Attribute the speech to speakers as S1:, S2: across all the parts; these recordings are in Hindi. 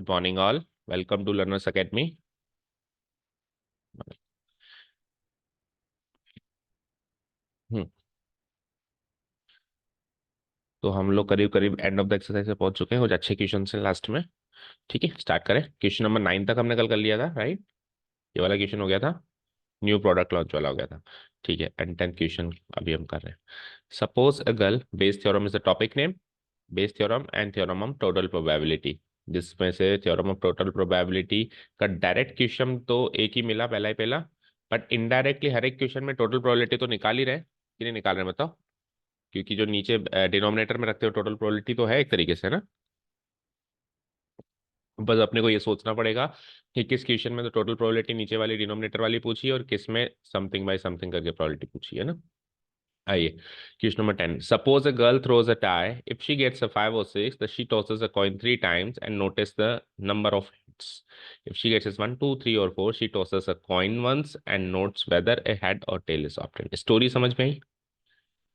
S1: Good morning, all. Welcome to Learners Academy. हम्म तो हम लोग करीब करीब एंड ऑफ द एक्सरसाइज पे पहुंच चुके हैं। कुछ अच्छे क्वेश्चन हैं लास्ट में। ठीक है, स्टार्ट करें। क्वेश्चन नंबर 9 तक हमने कल कर लिया था, राइट? ये वाला क्वेश्चन हो गया था, न्यू प्रोडक्ट लॉन्च वाला हो गया था। ठीक है, एंड 10th क्वेश्चन अभी हम कर रहे हैं। Suppose a girl, Bayes theorem is the topic name. Bayes theorem and theorem of total probability, जिसमें से थ्योरम ऑफ टोटल प्रोबेबिलिटी का डायरेक्ट क्वेश्चन तो एक ही मिला, पहला ही पहला। बट इनडायरेक्टली हर एक क्वेश्चन में टोटल प्रोबेबिलिटी तो निकाल ही रहे कि नहीं निकाल रहे, बताओ? क्योंकि जो नीचे डिनोमिनेटर में रखते हो टोटल प्रोबेबिलिटी तो है एक तरीके से ना। बस अपने को ये सोचना पड़ेगा कि किस क्वेश्चन में तो टोटल प्रोबेबिलिटी नीचे वाली डिनोमिनेटर वाली पूछी है और किस में समथिंग बाय समथिंग करके प्रोबेबिलिटी पूछी है ना। आइए, question number 10। Suppose a girl throws a die, if she gets a 5 or 6, the she tosses a coin 3 times and notice the number of hits. If she gets 1 2 3 or 4, she tosses a coin once and notes whether a head or tail is obtained. Story समझ में आई?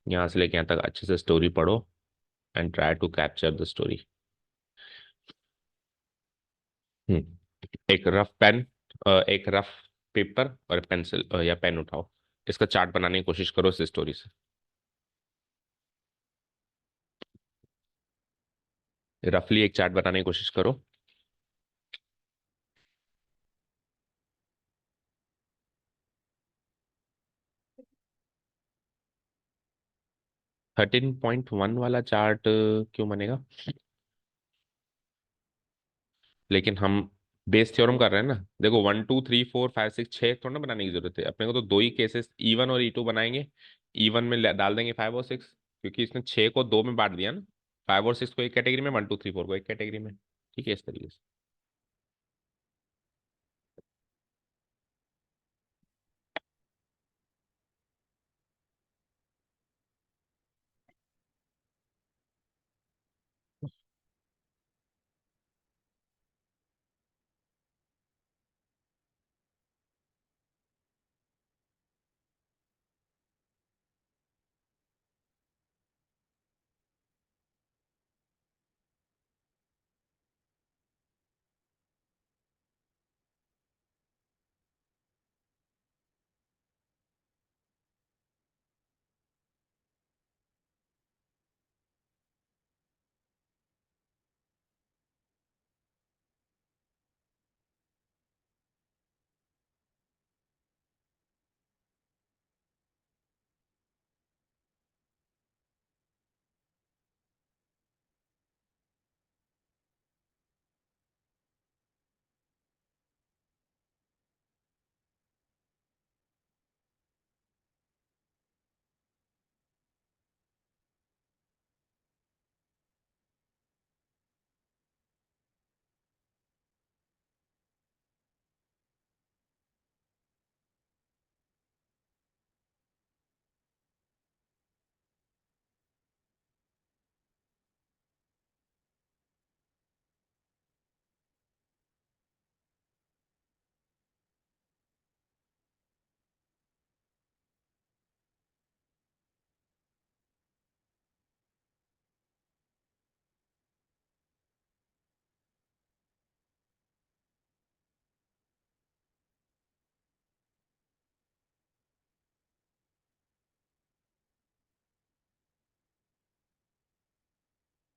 S1: यहाँ से लेके यहाँ तक अच्छे से स्टोरी पढ़ो and try to capture the story. एक रफ पेन, एक रफ पेपर और पेंसिल या पेन उठाओ। इसका चार्ट बनाने की कोशिश करो इस स्टोरी से। रफली एक चार्ट बनाने की कोशिश करो। 13.1 वाला चार्ट क्यों बनेगा? लेकिन हम बेस थ्योरम कर रहे हैं ना। देखो 1 2 3 4 5 6 6 थोड़ा ना बनाने की जरूरत है अपने को, तो दो ही केसेस E1 और E2 बनाएंगे। E1 में डाल देंगे 5 और 6, क्योंकि इसने 6 को 2 में बांट दिया ना। 5 और 6 को एक कैटेगरी में, 1 2 3 4 को एक कैटेगरी में। ठीक है, इस तरीके से।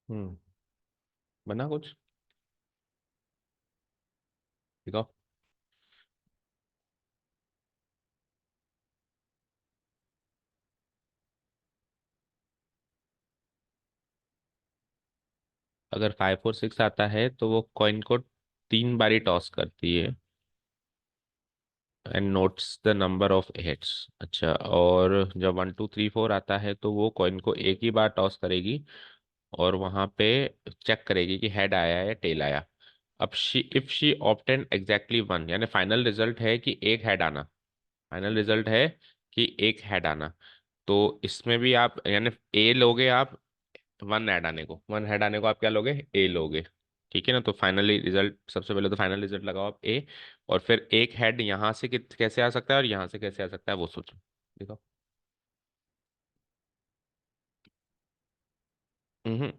S1: हम्म बना कुछ? देखो, अगर 5 और 6 आता है तो वो कॉइन को 3 बारी टॉस करती है and notes the number of heads. अच्छा, और जब 1 2 3 4 आता है तो वो कॉइन को एक ही बार टॉस करेगी और वहां पे चेक करेगी कि हेड आया है या टेल आया। अब इफ शी ऑप्टेन एग्जैक्टली 1, यानी फाइनल रिजल्ट है कि एक हेड आना। फाइनल रिजल्ट है कि एक हेड आना। तो इसमें भी आप यानी ए लोगे आप, 1 हेड आने को आप क्या लोगे? ए लोगे। ठीक है ना, तो फाइनली रिजल्ट, सबसे पहले तो फाइनल रिजल्ट लगाओ आप ए। और फिर एक हेड यहाँ से कैसे आ सकता है और यहाँ से कैसे आ सकता है वो सोचो। देखो। हम्म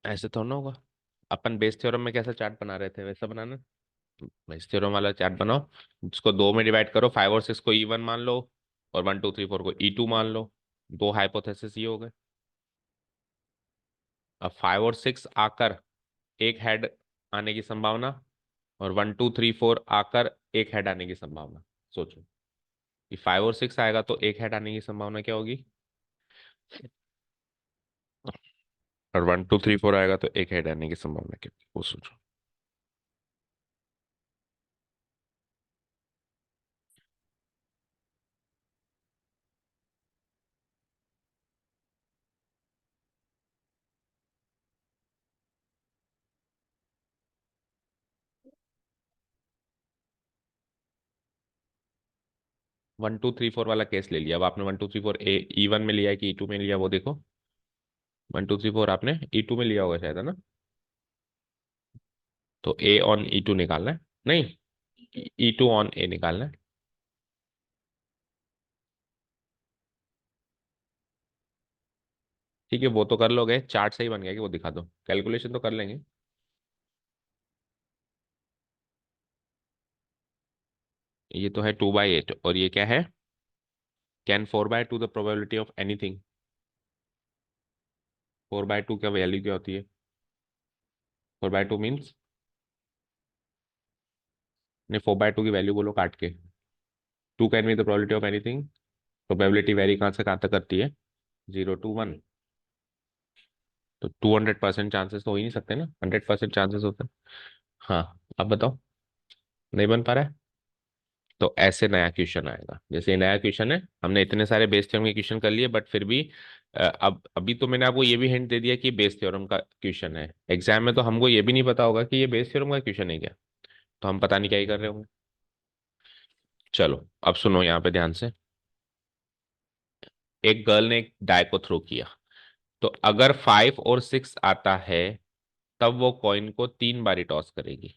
S1: ऐसे तो ना होगा। अपन बेस थ्योरम में कैसा चार्ट बना रहे थे वैसा बनाना। बेस थ्योरम वाला चार्ट बनाओ, इसको दो में डिवाइड करो, 5 और 6 को E1 मान लो, और 1 2 3 4 को E2 मान लो। दो हाइपोथेसिस ये हो गए। अब 5 और 6 आकर एक हेड आने की संभावना, और 1 2 3 4 आकर एक हेड आने की संभावना। सोचो कि 5 और 6 आएगा तो एक हेड आने की संभावना क्या होगी, और 1 2 3 4 आएगा तो एक हेड आने की संभावना क्या होगी, वो सोचो। 1 2 3 4 वाला केस ले लिया। अब आपने 1 2 3 4 E1 में लिया है कि E2 में लिया, वो देखो। 1 2 3 4 आपने E2 में लिया होगा शायद, है ना। तो A ऑन E2 निकालना है, नहीं, E2 ऑन A निकालना है। ठीक है, वो तो कर लोगे, चार्ट सही बन गया कि वो दिखा दो, कैलकुलेशन तो कर लेंगे। ये तो है 2/8, और ये क्या है, can 4/2 the probability of anything. 4/2 क्या वैल्यू क्या होती है, 4/2 मीन्स, नहीं 4/2 की वैल्यू बोलो काट के। 2 can be the probability of anything. Probability very कहाँ से कहाँ तक करती है, 0 to 1। तो 200% चांसेस तो हो ही नहीं सकते ना, 100% चांसेस होते हैं। हाँ, अब बताओ, नहीं बन पा रहा है। तो ऐसे नया क्वेश्चन आएगा, जैसे ये नया क्वेश्चन है, हमने इतने सारे बेस थ्योरम के क्वेश्चन कर लिए, बट फिर भी अब अभी तो मैंने आपको ये भी हिंट दे दिया कि बेस थ्योरम का क्वेश्चन है। एग्जाम में तो हमको ये भी नहीं पता होगा कि ये बेस थ्योरम का क्वेश्चन है क्या, तो हम पता नहीं क्या ही कर रहे होंगे। चलो अब सुनो यहाँ पे ध्यान से। एक गर्ल ने एक डाय को थ्रो किया, तो अगर 5 और 6 आता है, तब वो कॉइन को 3 बारी टॉस करेगी।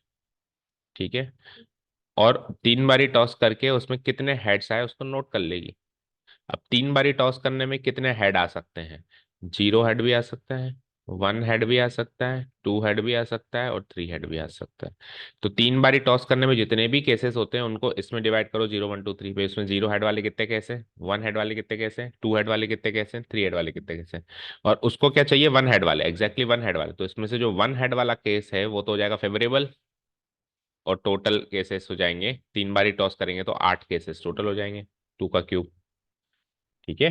S1: ठीक है, और 3 बारी टॉस करके उसमें कितने हेड्स आए उसको नोट कर लेगी। अब 3 बारी टॉस करने में कितने हेड आ सकते हैं, 0 हेड भी आ सकता है, 1 हेड भी आ सकता है, 2 हेड भी आ सकता है, और 3 हेड भी आ सकता है। तो 3 बारी टॉस करने में जितने भी केसेस होते हैं उनको इसमें डिवाइड करो, 0 1 2 3 पे। इसमें 0 हेड वाले कितने केस हैं, 1 हेड वाले कितने केस हैं, 2 हेड वाले कितने केस हैं, 3 हेड वाले कितने केस हैं। और उसको क्या चाहिए, 1 हेड वाले, एग्जैक्टली 1 हेड वाले। तो इसमें से जो 1 हेड वाला केस है वो तो हो जाएगा फेवरेबल, और टोटल केसेस हो जाएंगे, 3 बारी टॉस करेंगे तो 8 केसेस टोटल हो जाएंगे, 2 का क्यूब। ठीक है,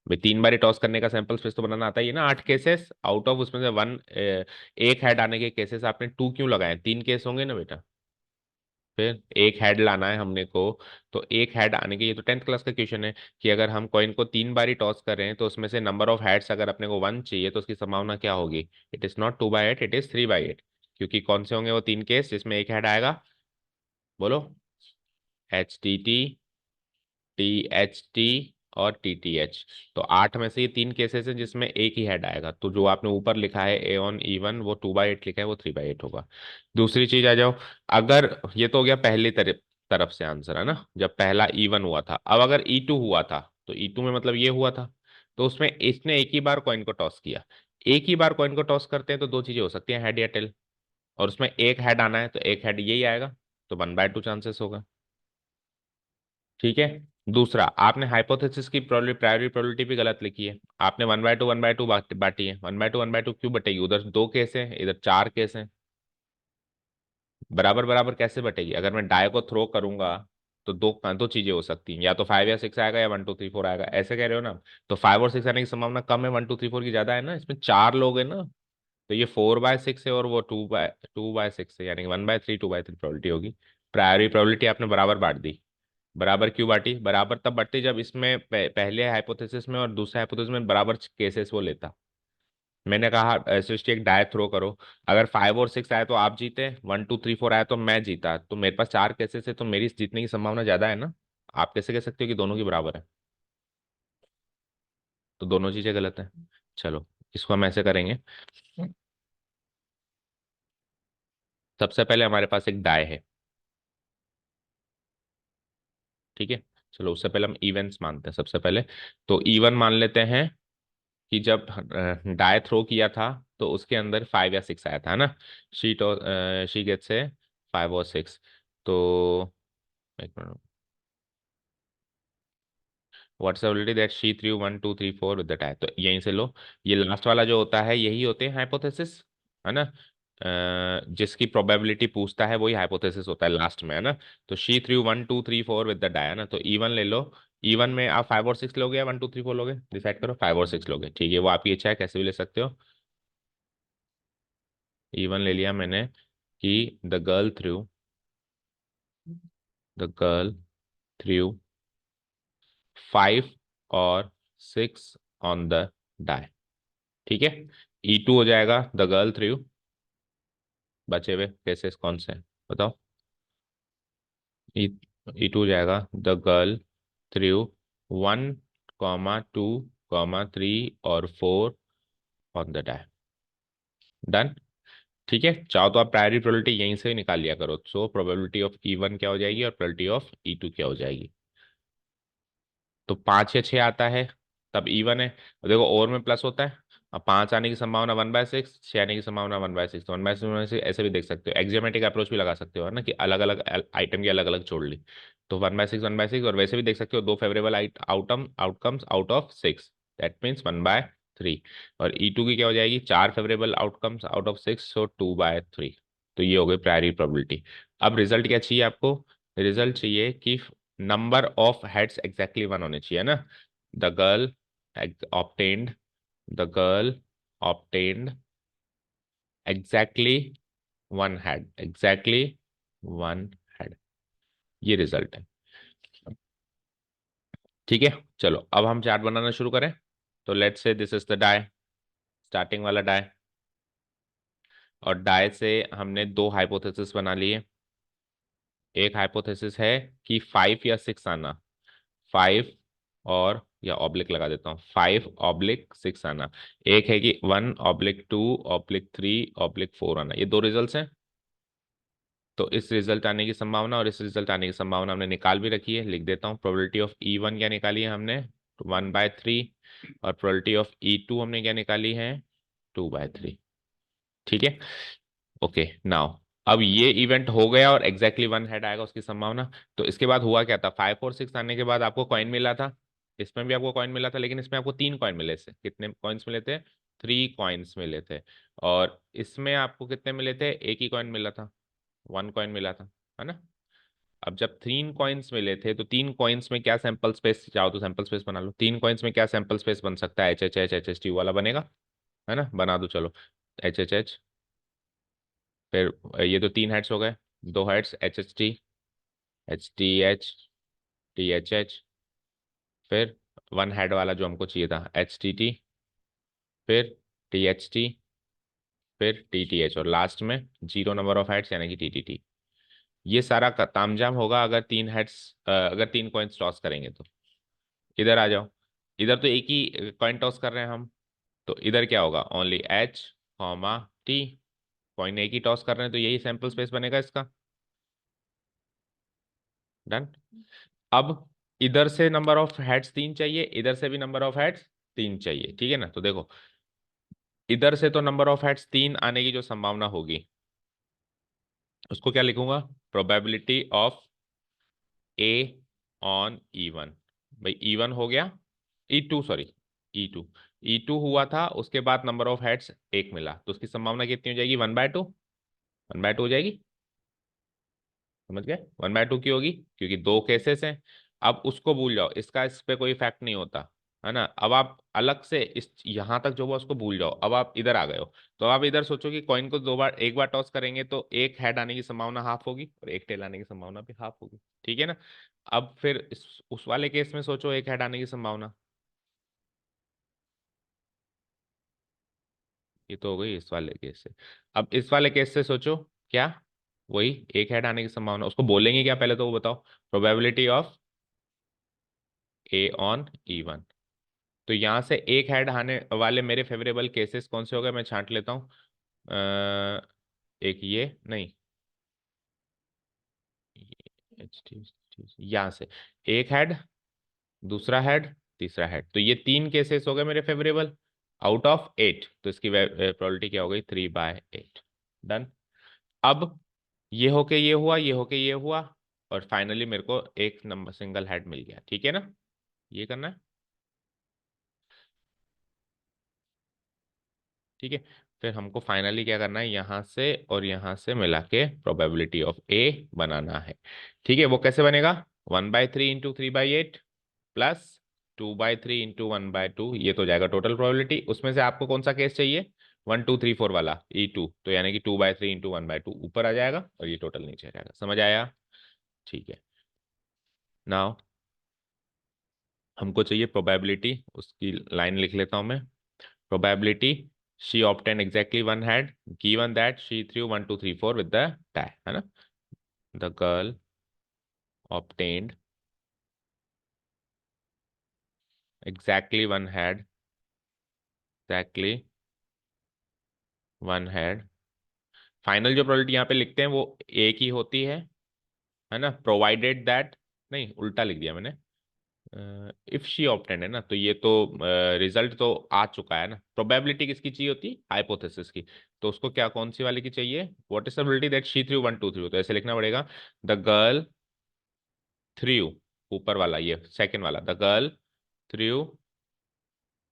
S1: भाई 3 बारी टॉस करने का सैंपल स्पेस तो बनाना आता ही है ना, 8 केसेस आउट ऑफ उसमें से वन, एक हेड आने के केसेस आपने 2 क्यों लगाए, 3 केस होंगे ना बेटा। फिर एक हेड लाना है हमने को, तो एक हेड आने के, ये तो 10th क्लास का क्वेश्चन है कि अगर हम कॉइन को 3 बारी टॉस कर रहे हैं तो उसमें से नंबर ऑफ हेड्स अगर अपने को 1 चाहिए तो उसकी संभावना क्या होगी, it is not 2/8, it is 3/8। क्योंकि कौन से होंगे वो 3 केस जिसमें एक हेड आएगा, बोलो। HTT, THT और TTH। तो 8 में से ये 3 केसेस हैं जिसमें एक ही हेड आएगा, तो जो आपने ऊपर लिखा है A on E1 वो 2/8 लिखा है, वो 3/8 होगा। दूसरी चीज आ जाओ, अगर ये तो हो गया पहली तरफ तरफ से आंसर, है ना, जब पहला E1 हुआ था। अब अगर E2 हुआ था, तो E2 में मतलब ये हुआ था, तो उसमें इसने एक ही बार कॉइन को टॉस किया। एक ही बार कॉइन को टॉस करते हैं तो दो चीजें हो सकती हैं, हेड या टेल। और उसमें एक हेड आना है तो एक हेड यही आएगा, तो 1/2 चांसेस होगा। ठीक है, दूसरा, आपने हाइपोथेसिस की प्रायोरी प्रोबेबिलिटी भी गलत लिखी है। आपने 1/2 बांटी है, 1/2 क्यों बटेगी, उधर 2 केस है, इधर 4 केस है। बराबर बराबर कैसे बटेगी, अगर मैं डाई को थ्रो करूंगा तो दो दो चीजें हो सकती हैं, या तो 5 या 6 आएगा, या 1 2 3 4 आएगा, ऐसे कह रहे हो ना। तो 5 और 6 आने की संभावना कम है, 1 2 3 4 की ज्यादा है ना, इसमें 4 लोग हैं ना। तो ये 4/6 है और वो 2/6 है, यानी 1/3 2/3 प्रोबेबिलिटी होगी। प्रायोरी प्रोबेबिलिटी आपने बराबर बांट दी। बराबर क्यों बांटी, बराबर तब बांटती जब इसमें पहले हाइपोथेसिस में और दूसरे हाइपोथेसिस में बराबर केसेस वो लेता। मैंने कहा सृष्टि एक डाय थ्रो करो, अगर 5 और 6 आए तो आप जीते, 1 2 3 4 आए तो मैं जीता, तो मेरे पास 4 केसेस है तो मेरी जीतने की संभावना ज्यादा है ना। आप कैसे कह सकते हो कि दोनों की बराबर है, तो दोनों चीजें गलत है। चलो, इसको हम ऐसे करेंगे। सबसे पहले हमारे पास एक डाय है, ठीक है। चलो उससे पहले हम इवेंट्स मानते हैं सबसे पहले। तो E1 मान लेते हैं कि जब डाई थ्रो किया था तो उसके अंदर 5 या 6 आया था, है ना। शी गेट्स से 5 और 6। तो एक minute, what's probability that she threw 1 2 3 4 with the tie. तो यहीं से लो, ये लास्ट वाला जो होता है यही होते हैं हाइपोथेसिस, है ना। जिसकी प्रोबेबिलिटी पूछता है वही हाइपोथेसिस होता है लास्ट में, है ना। तो she threw 1 2 3 4 with the die, है ना। तो E1 ले लो, E1 में आप 5 और 6 लोगे या 1 2 3 4 लोगे, डिसाइड करो। 5 और 6 लोगे, ठीक है, वो आपकी इच्छा है, कैसे भी ले सकते हो। E1 ले लिया मैंने कि द गर्ल थ्रू 5 और 6 ऑन द डाई, ठीक है। E2 हो जाएगा द गर्ल थ्रू, बचे हुए केसेस कौन से हैं बताओ। ई E2 हो जाएगा द गर्ल थ्रू 1 2 3 और 4 ऑन द डाई। डन, ठीक है। चाहो तो आप प्रायोरिटी प्रोबेबिलिटी यहीं से ही निकाल लिया करो। सो प्रोबेबिलिटी ऑफ E1 क्या हो जाएगी और प्रोबेबिलिटी ऑफ E2 क्या हो जाएगी। तो 5 या 6 आता है तब E1 है, और देखो और में प्लस होता है। अब 5 आने की संभावना 1/6, 6 आने की संभावना 1/6, तो 1/6 ऐसे भी देख सकते हो, एक्जियोमेटिक अप्रोच भी लगा सकते हो, है ना, कि अलग अलग आइटम की अलग अलग जोड़ ली। तो 1/6 और वैसे भी देख सकते हो, दो favourable outcomes out of 6, that means 1/3। और E2 की क्या हो जाएगी, 4 फेवरेबल आउटकम्स आउट ऑफ 6, सो 2/3। तो ये हो गई प्रायोरिटी प्रोबेबिलिटी। अब रिजल्ट क्या चाहिए आपको, रिजल्ट चाहिए कि नंबर ऑफ हेड्स एग्जैक्टली 1 होने चाहिए ना। The girl obtained the girl obtained exactly 1 head, exactly 1 head, ये रिजल्ट है, ठीक है। चलो अब हम चार्ट बनाना शुरू करें। तो let's say this is the die, starting वाला डाई। और डाई से हमने दो हाइपोथेसिस बना लिए। एक हाइपोथेसिस है कि 5 या 6 आना, 5 और या ऑब्लिक लगा देता हूँ, 5/6 आना। एक है कि 1/2/3/4 आना, ये दो रिजल्ट हैं। तो इस रिजल्ट आने की संभावना और इस रिजल्ट आने की संभावना हमने निकाल भी रखी है, लिख देता हूँ। प्रोबेबिलिटी ऑफ E1 क्या निकाली है हमने, 1/3। और प्रोबेबिलिटी ऑफ E2 हमने क्या निकाली है, 2/3, ठीक है। ओके नाउ, अब ये इवेंट हो गया और एग्जैक्टली 1 हेड आएगा उसकी संभावना। तो इसके बाद हुआ क्या था, 5 और 6 आने के बाद आपको कॉइन मिला था, इसमें भी आपको कॉइन मिला था, लेकिन इसमें आपको 3 कॉइन मिले थे। कितने कॉइन्स मिले थे, 3 कॉइन्स मिले थे। और इसमें आपको कितने मिले थे, एक ही कॉइन मिला था, 1 कॉइन मिला था, है ना। अब जब 3 कॉइन्स मिले थे तो 3 कॉइन्स में क्या सैंपल स्पेस, चाहो तो सैंपल स्पेस बना लो, 3 कॉइन्स में क्या सैंपल स्पेस बन सकता है, HHH HHT वाला बनेगा, है ना, बना दो चलो। HHH, फिर ये तो 3 हेड्स हो गए, 2 हेड्स HHT HTH THH, फिर 1 हेड वाला जो हमको चाहिए था HTT, फिर THT, फिर TTH, और लास्ट में 0 नंबर ऑफ हेड्स यानी कि TTT। ये सारा तामझाम होगा अगर 3 हेड्स, अगर 3 कॉइन्स टॉस करेंगे तो। इधर आ जाओ, इधर तो एक ही कॉइन टॉस कर रहे हैं हम, तो इधर क्या होगा, ओनली H, T, कॉइन एक ही टॉस कर रहे हैं, तो यही सैंपल स्पेस बनेगा इसका। डन। अब इधर से नंबर ऑफ हेड्स 3 चाहिए, इधर से भी नंबर ऑफ हेड्स 3 चाहिए, ठीक है ना। तो देखो इधर से तो नंबर ऑफ हेड्स 3 आने की जो संभावना होगी उसको क्या लिखूंगा, probability of A on E1। भाई E1 हो गया, E2 सॉरी, E2, E2 हुआ था, उसके बाद नंबर ऑफ हेड्स एक मिला, तो उसकी संभावना कितनी हो जाएगी, 1/2, 1/2 हो जाएगी, समझ गए। 1/2 की होगी क्योंकि दो केसेस हैं। अब उसको भूल जाओ, इसका इस पे कोई इफेक्ट नहीं होता, है ना। अब आप अलग से इस यहां तक जो हुआ उसको भूल जाओ, अब आप इधर आ गए हो। तो आप इधर सोचो कि कॉइन को दो बार, एक बार टॉस करेंगे तो एक हेड आने की संभावना हाफ होगी और एक टेल आने की संभावना भी हाफ होगी, ठीक है ना। अब फिर उस वाले केस में सोचो एक हेड आने की संभावना, ये तो हो गई इस वाले केस से। अब इस वाले केस से सोचो क्या, वही एक हेड आने की संभावना, उसको बोलेंगे क्या पहले तो वो बताओ, probability of A on E1। तो यहां से एक हेड आने वाले मेरे फेवरेबल केसेस कौन से हो गए, मैं छांट लेता हूँ। एक ये नहीं, यहां से एक हेड, दूसरा हेड, तीसरा हेड, तो ये 3 केसेस हो गए मेरे फेवरेबल। आउट ऑफ 8, तो इसकी प्रोबेबिलिटी क्या हो गई, 3/8। डन। अब ये होके ये हुआ, ये होके ये हुआ, और फाइनली मेरे को एक नंबर सिंगल हेड मिल गया, ठीक है ना। ये करना है, ठीक है। फिर हमको फाइनली क्या करना है, यहां से और यहां से मिला के प्रोबेबिलिटी ऑफ ए बनाना है, ठीक है। वो कैसे बनेगा, 1/3 इंटू 3/8 प्लस 2/3 इंटू 1/2, ये तो जाएगा टोटल प्रोबेबिलिटी। उसमें से आपको कौन सा केस चाहिए, 1 2 3 4 वाला, E2, तो यानी कि 2/3 इंटू 1/2 ऊपर आ जाएगा और ये टोटल नीचे आ जाएगा। समझ आया, ठीक है। नाउ हमको चाहिए प्रोबेबिलिटी, उसकी लाइन लिख लेता हूं मैं। Probability, she obtain exactly one head given that she threw 1 2 3 4 with the tie, है ना। The girl obtained exactly one head, exactly one head. Final जो प्रोबेबिलिटी यहाँ पे लिखते हैं वो एक ही होती है ना, प्रोवाइडेड दैट, नहीं उल्टा लिख दिया मैंने, इफ शी ऑप्टेंड है ना, तो ये तो रिजल्ट तो आ चुका है ना। प्रोबेबिलिटी किसकी चाहिए होती, हाइपोथेसिस की, तो उसको क्या कौन सी वाले की चाहिए, what is the probability that she threw 1 2 3, तो ऐसे लिखना पड़ेगा, द गर्ल थ्रू, ऊपर वाला ये सेकंड वाला, द गर्ल थ्रू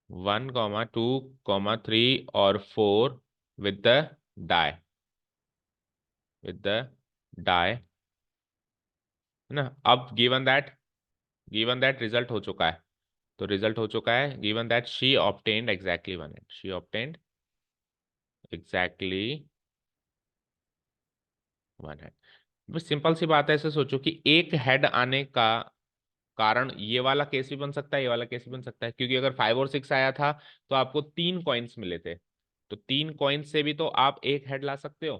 S1: 1 2 3 और 4 with the die, with the die, है ना। अब गिवन दैट रिजल्ट हो चुका है, तो रिजल्ट हो चुका है, given that she obtained exactly one head, she obtained exactly one head. बस सिंपल सी बात है, ऐसे सोचो कि एक हेड आने का कारण ये वाला केस भी बन सकता है, ये वाला केस भी बन सकता है, क्योंकि अगर 5 और 6 आया था तो आपको 3 कॉइन्स मिले थे, तो 3 कॉइन्स से भी तो आप एक हेड ला सकते हो।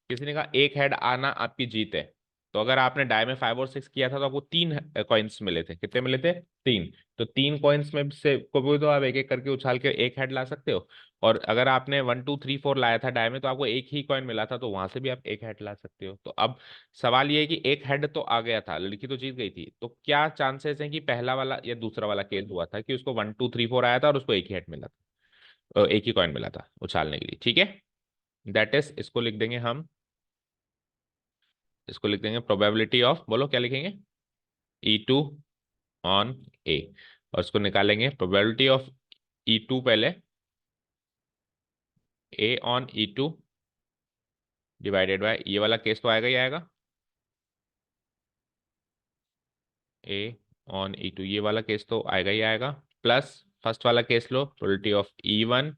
S1: किसी ने कहा एक हेड आना आपकी जीत है, तो अगर आपने डाई में 5 और 6 किया था तो आपको 3 कॉइन्स मिले थे, कितने मिले थे, 3। तो 3 कॉइन्स में से को भी तो आप एक एक करके उछाल के एक हेड ला सकते हो। और अगर आपने 1 2 3 4 लाया था डाई में, तो आपको एक ही कॉइन मिला था, तो वहां से भी आप एक हेड ला सकते हो। तो अब सवाल ये है कि एक हेड तो आ गया था, लड़की तो जीत गई थी, तो क्या चांसेस हैं कि पहला वाला या दूसरा वाला केस हुआ था कि उसको 1 2 3 4 आया था और उसको एक ही हेड मिला था, एक ही कॉइन मिला था उछालने के लिए, ठीक है। दैट इज, इसको लिख देंगे हम, इसको लिख देंगे प्रोबेबिलिटी ऑफ, बोलो क्या लिखेंगे, E2 ऑन ए, और इसको निकालेंगे प्रोबेबिलिटी ऑफ E2 पहले, ए ऑन E2 डिवाइडेड बाय, ये वाला केस तो आएगा ही आएगा, ए ऑन E2, ये वाला केस तो आएगा ही आएगा, प्लस फर्स्ट वाला case low, probability of E1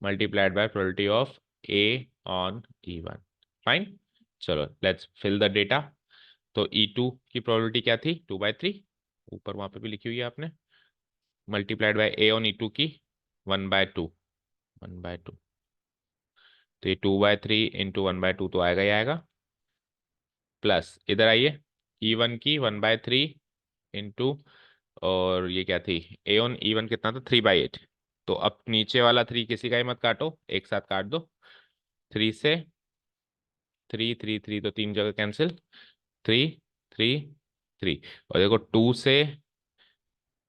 S1: multiplied by probability of A on E1। Fine, चलो लेट्स फिल द डेटा। तो E2 की प्रोबेबिलिटी क्या थी, 2/3, ऊपर वहां पे भी लिखी हुई है आपने, multiplied by A on E2 की 1/2, 1/2, तो ये 2/3 इंटू 1/2 तो आएगा ही आएगा, प्लस इधर आइए, E1 की 1/3 इंटू, और ये क्या थी, ए ऑन E1 कितना था, 3/8। तो अब नीचे वाला 3 किसी का ही मत काटो, एक साथ काट दो, 3 से 3 3 3, तो 3 जगह कैंसिल, 3 3 3, और देखो 2 से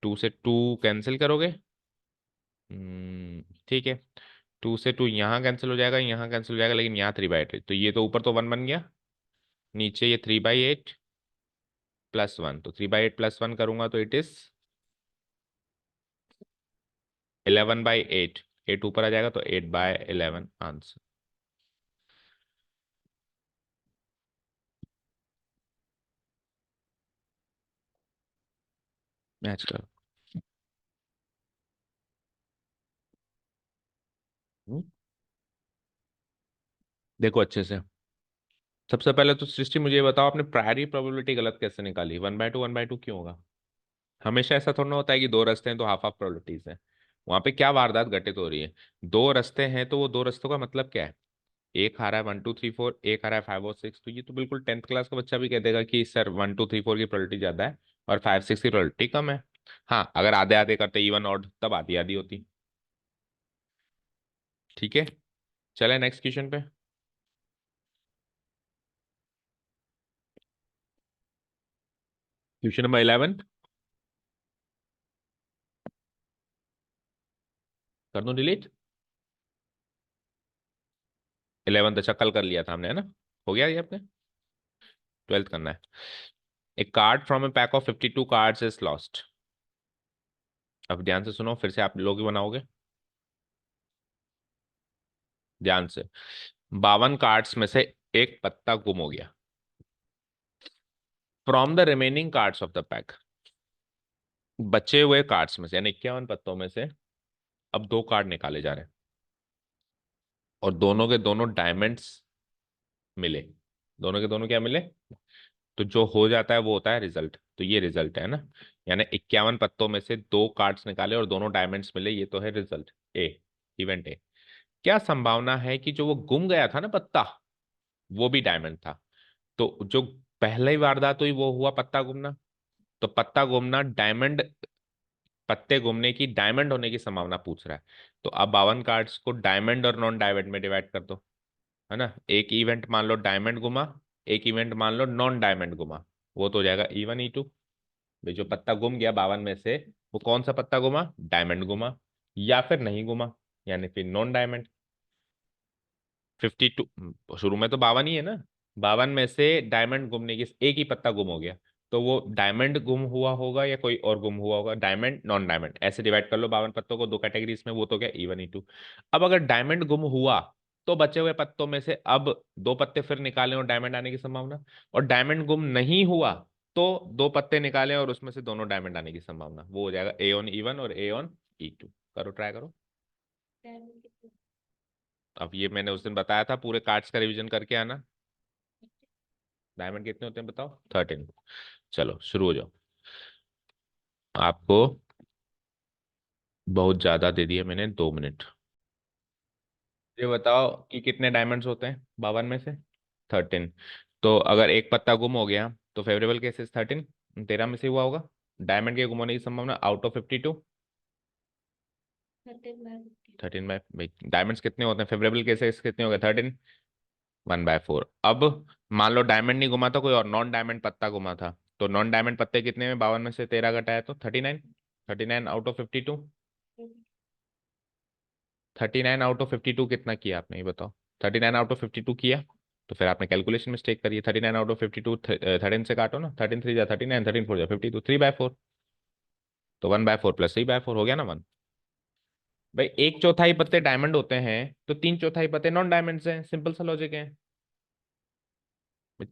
S1: 2 कैंसिल करोगे, ठीक है, 2 से 2 यहाँ कैंसिल हो जाएगा, यहाँ कैंसिल हो जाएगा, लेकिन यहाँ 3/8, तो ये तो ऊपर तो 1 बन गया, नीचे ये 3/8 +1, तो 3/8 +1 करूंगा तो इट इज 11/8, 8 ऊपर आ जाएगा तो 8/11 आंसर। मैच करो। हम्म, देखो अच्छे से, सबसे पहले तो सृष्टि मुझे ये बताओ, आपने प्रायरी प्रोबेबिलिटी गलत कैसे निकाली, 1/2 1/2 क्यों होगा। हमेशा ऐसा थोड़ा ना होता है कि दो रास्ते हैं तो हाफ हाफ प्रोबेबिलिटीज है, वहां पे क्या वारदात घटित हो रही है। दो रास्ते हैं तो वो दो रास्तों का मतलब क्या है, एक आ रहा है 1 2 3 4, एक आ रहा है 5 और 6, तो ये तो बिल्कुल 10th क्लास का बच्चा भी कह देगा कि सर 1 2 3 4 की प्रोबेबिलिटी ज्यादा है और 5 6 की प्रोबेबिलिटी कम है। हाँ, अगर आधे आधे करते इवन ऑड, तब आधी आधी होती, ठीक है। चले नेक्स्ट क्वेश्चन पे। क्वेश्चन नंबर 11, कर दूं डिलीट? 11th अच्छा कल कर लिया था हमने, है ना? हो गया ये अपने। 12th करना है। A card from a pack of 52 cards is lost. अब ध्यान से सुनो, फिर से आप लोग ही बनाओगे ध्यान से। 52 कार्ड्स में से एक पत्ता गुम हो गया। From the remaining cards of the pack, बचे हुए कार्ड्स में से यानी 51 पत्तों में से अब दो कार्ड निकाले जा रहे हैं और दोनों के दोनों डायमंड्स मिले। दोनों के दोनों क्या मिले? तो जो हो जाता है वो होता है रिजल्ट। तो ये रिजल्ट है ना, यानी 51 पत्तों में से दो कार्ड्स निकाले और दोनों डायमंड्स मिले, ये तो है रिजल्ट ए, इवेंट ए। क्या संभावना है कि जो वो गुम गया था ना पत्ता, वो भी डायमंड था? तो जो पहले ही वारदात हुई वो हुआ पत्ता गुमना। तो पत्ता गुमना डायमंड, पत्ते गुमने की डायमंड होने की संभावना पूछ रहा है। तो अब 52 कार्ड्स को डायमंड और नॉन डायमंड में डिवाइड कर दो, है ना? एक इवेंट मान लो डायमंड गुमा, एक इवेंट मान लो नॉन डायमंड गुमा। वो तो हो जाएगा E1 E2। भाई जो पत्ता गुम गया 52 में से, वो कौन सा पत्ता गुमा? डायमंड गुमा या फिर नहीं गुमा, यानी फिर नॉन डायमंड। 52 शुरू में तो 52 ही है ना। 52 में से डायमंड गुमने की एक ही पत्ता गुम हो गया, तो वो डायमंड गुम हुआ होगा या कोई और गुम हुआ होगा? डायमंड नॉन डायमंड ऐसे डिवाइड कर लो 52 पत्तों को दो कैटेगरीज में, वो तो क्या E1 E2। अब अगर डायमंड गुम हुआ तो बचे हुए पत्तों में से अब दो पत्ते फिर निकालें और डायमंड आने की संभावना। और डायमंड गुम नहीं हुआ तो दो पत्ते निकालें और उसमें से दोनों डायमंड आने की संभावना, वो हो जाएगा A on E1 और A on E2। करो, ट्राई करो। अब ये मैंने उस दिन बताया था, पूरे कार्ड्स का रिवीजन करके आना। डायमंड कितने होते हैं बताओ? 13। चलो शुरू हो जाओ। आपको बहुत ज्यादा दे दिए मैंने, 2 मिनट। ये बताओ कि कितने डायमंड्स होते हैं 52 में से? 13। तो अगर एक पत्ता गुम हो गया तो फेवरेबल केसेस 13, 13 में से हुआ होगा। डायमंड के गुम होने की संभावना आउट ऑफ 52, 13 बाय भाई डायमंड्स कितने होते हैं, फेवरेबल केसेस कितने हो गए? 13, 1/4। अब मान लो डायमंड नहीं घुमा था, कोई और नॉन डायमंड पत्ता घुमा था, तो नॉन डायमंड पत्ते कितने में? 52 में से 13 घटाया तो 39। 39 आउट ऑफ 52। 39 आउट ऑफ 52 कितना किया आपने, ये बताओ? 39 आउट ऑफ 52 किया तो फिर आपने कैलकुलेशन मिस्टेक करी है। 39 आउट ऑफ 52 13 से काटो ना, 13 3 जा 39, 13 4 जा 52, 3/4। तो 1/4 प्लस 3/4 हो गया ना 1। भाई एक चौथाई पत्ते डायमंड होते हैं तो तीन चौथाई पत्ते नॉन डायमंड हैं, सिंपल सा लॉजिक है।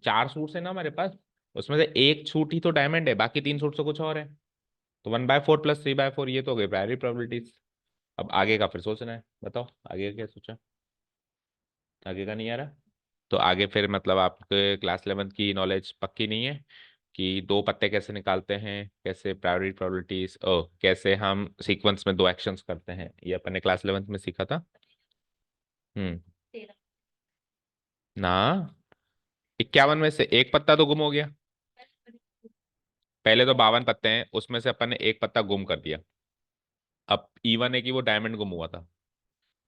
S1: चार सूट्स है ना हमारे पास, उसमें से एक सूट ही तो डायमंड है, बाकी तीन सूट से कुछ और है। तो 1/4 प्लस 3/4, ये तो हो गई प्रायोरी प्रोबेबिलिटीज। अब आगे का फिर सोचना है, बताओ आगे का क्या सोचा? आगे का नहीं आ रहा? तो आगे फिर मतलब आपके क्लास 11th की नॉलेज पक्की नहीं है कि दो पत्ते कैसे निकालते हैं, कैसे प्रायोरी प्रोबेबिलिटीज, ओ कैसे हम सीक्वेंस में दो एक्शंस करते हैं, ये अपन ने क्लास 11th में सीखा था। हम्म। ना, 51 में से एक पत्ता तो गुम हो गया। पहले तो 52 पत्ते हैं, उसमें से अपन ने एक पत्ता गुम कर दिया। अब E1 है कि वो डायमंड गुम हुआ था।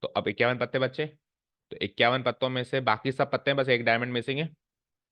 S1: तो अब 51 पत्ते बचे, तो 51 पत्तों में से बाकी सब पत्ते हैं, बस एक डायमंड मिसिंग है।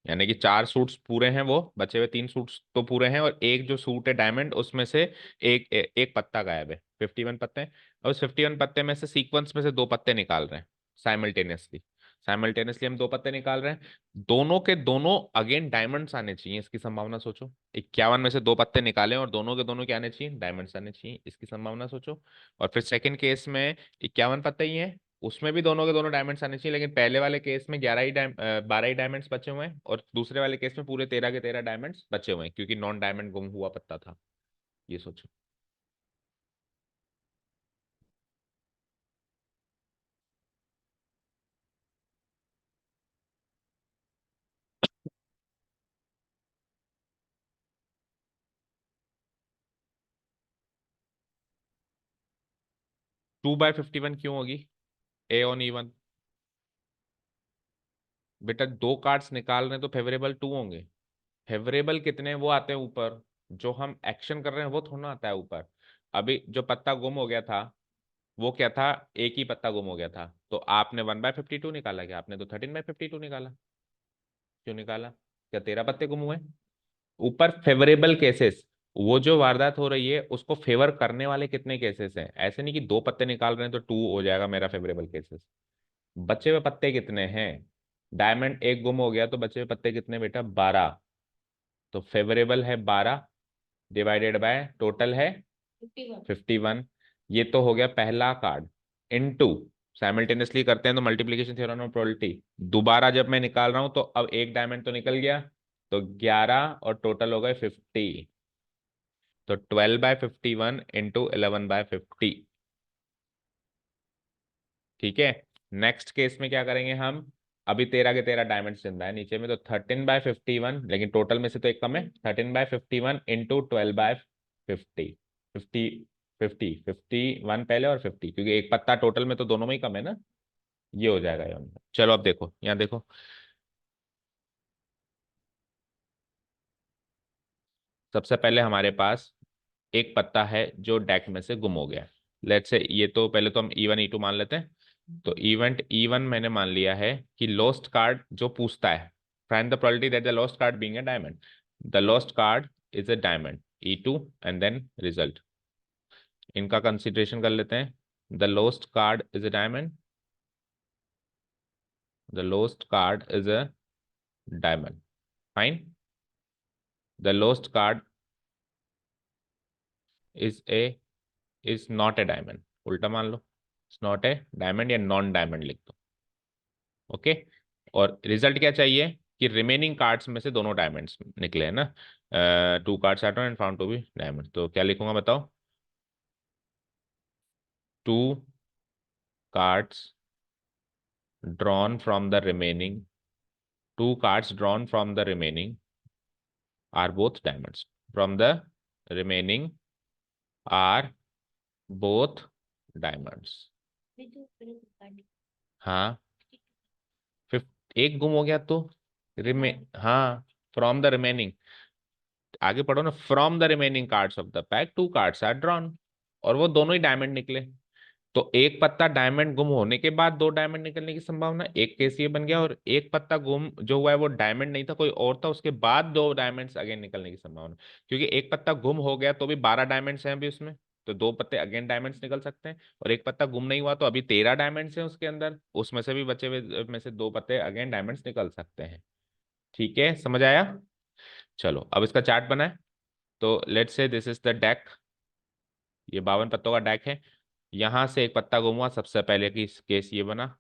S1: यानी कि चार सूट्स पूरे हैं, वो बचे हुए तीन सूट्स तो पूरे हैं, और एक जो सूट है डायमंड उसमें से एक पत्ता गायब है। 51 पत्ते हैं और उस 51 पत्ते में से सीक्वेंस में से दो पत्ते निकाल रहे हैं साइमल्टेनियसली। साइमल्टेनियसली हम दो पत्ते निकाल रहे हैं, दोनों के दोनों अगेन डायमंड्स आने चाहिए, इसकी संभावना सोचो। 51 में से दो पत्ते निकाले और दोनों के दोनों क्या आने चाहिए? डायमंड्स आने चाहिए, इसकी संभावना सोचो। और फिर सेकंड केस में 51 पत्ते ही हैं, उसमें भी दोनों के दोनों डायमंड्स आने चाहिए, लेकिन पहले वाले केस में 12 ही डायमंड्स बचे हुए हैं और दूसरे वाले केस में पूरे 13 के 13 डायमंड्स बचे हुए हैं, क्योंकि नॉन डायमंड गुम हुआ पत्ता था। ये सोचो। 2/51 क्यों होगी? A on E1। बेटा दो कार्ड्स निकाल रहे हैं तो फेवरेबल टू होंगे। फेवरेबल कितने हैं वो आते हैं ऊपर, जो हम एक्शन कर रहे हैं वो थोड़ा ना आता है ऊपर। अभी जो पत्ता गुम हो गया था वो क्या था? एक ही पत्ता गुम हो गया था, तो आपने 1/52 निकाला क्या? आपने तो 13/52 निकाला। क्यों निकाला? क्या 13 पत्ते गुम हुए? ऊपर फेवरेबल केसेस, वो जो वारदात हो रही है उसको फेवर करने वाले कितने केसेस हैं, ऐसे नहीं कि दो पत्ते निकाल रहे हैं तो 2 हो जाएगा मेरा फेवरेबल केसेस। बचे हुए पत्ते कितने हैं, डायमंड एक गुम हो गया तो बचे हुए पत्ते कितने बेटा, 12। तो फेवरेबल है 12 डिवाइडेड बाय टोटल है 51। ये तो हो गया पहला कार्ड। इनटू, साइमल्टेनियसली करते हैं तो मल्टीप्लीकेशन थ्योरम और प्रोबेबिलिटी, दोबारा जब मैं निकाल रहा हूं तो अब एक डायमंड तो निकल गया, तो 11 और टोटल हो गए 50। तो 12/51 इंटू 11/50। ठीक है। नेक्स्ट केस में क्या करेंगे हम, अभी 13 के 13 डायमंड जिंदा है नीचे में, तो 13/51, लेकिन टोटल में से तो एक कम है, 13/51 इंटू 12/50। 51 पहले और 50, क्योंकि एक पत्ता टोटल में तो दोनों में ही कम है ना, ये हो जाएगा यहाँ। चलो अब देखो, यहाँ देखो, सबसे पहले हमारे पास एक पत्ता है जो डेक में से गुम हो गया। लेट्स से ये तो पहले तो हम E1 E2 मान लेते हैं। तो इवेंट E1 मैंने मान लिया है कि लॉस्ट कार्ड जो पूछता है, find the probability that the lost card being a diamond, the lost card is a diamond, E2 and then result. इनका कंसिडरेशन कर लेते हैं। The lost card is a diamond, the lost card is a diamond, fine. The lost card is a, is not a diamond, उल्टा मान लो, इट्स नॉट ए डायमंड या नॉन डायमंड लिख दो। ओके। और रिजल्ट क्या चाहिए कि रिमेनिंग कार्ड्स में से दोनों डायमंड्स निकले हैं ना, 2 cards are and found to be diamond, तो क्या लिखूंगा बताओ, 2 cards drawn from the remaining, 2 cards drawn from the remaining are both diamonds, from the remaining are both diamonds. हाँ, एक गुम हो गया तो रिमे, हाँ, फ्रॉम द रिमेनिंग, आगे पढ़ो ना, from the remaining cards of the pack 2 cards are drawn, और वो दोनों ही डायमंड निकले। तो एक पत्ता डायमंड गुम होने के बाद 2 डायमंड निकलने की संभावना, एक केस ये बन गया, और एक पत्ता गुम जो हुआ है वो डायमंड नहीं था, कोई और था, उसके बाद 2 डायमंड्स अगेन निकलने की संभावना, क्योंकि एक पत्ता गुम हो गया तो भी 12 डायमंड्स हैं अभी उसमें, तो 2 पत्ते अगेन डायमंड्स निकल सकते हैं, और एक पत्ता गुम नहीं हुआ तो अभी 13 डायमंड्स हैं उसके अंदर, उसमें से भी बचे हुए में से 2 पत्ते अगेन डायमंड्स निकल सकते हैं। ठीक है, समझ आया। चलो अब इसका चार्ट बनाए। तो let's say this is the deck, ये 52 पत्तों का डेक है। यहां से एक पत्ता गुम हुआ, सबसे पहले की केस ये बना,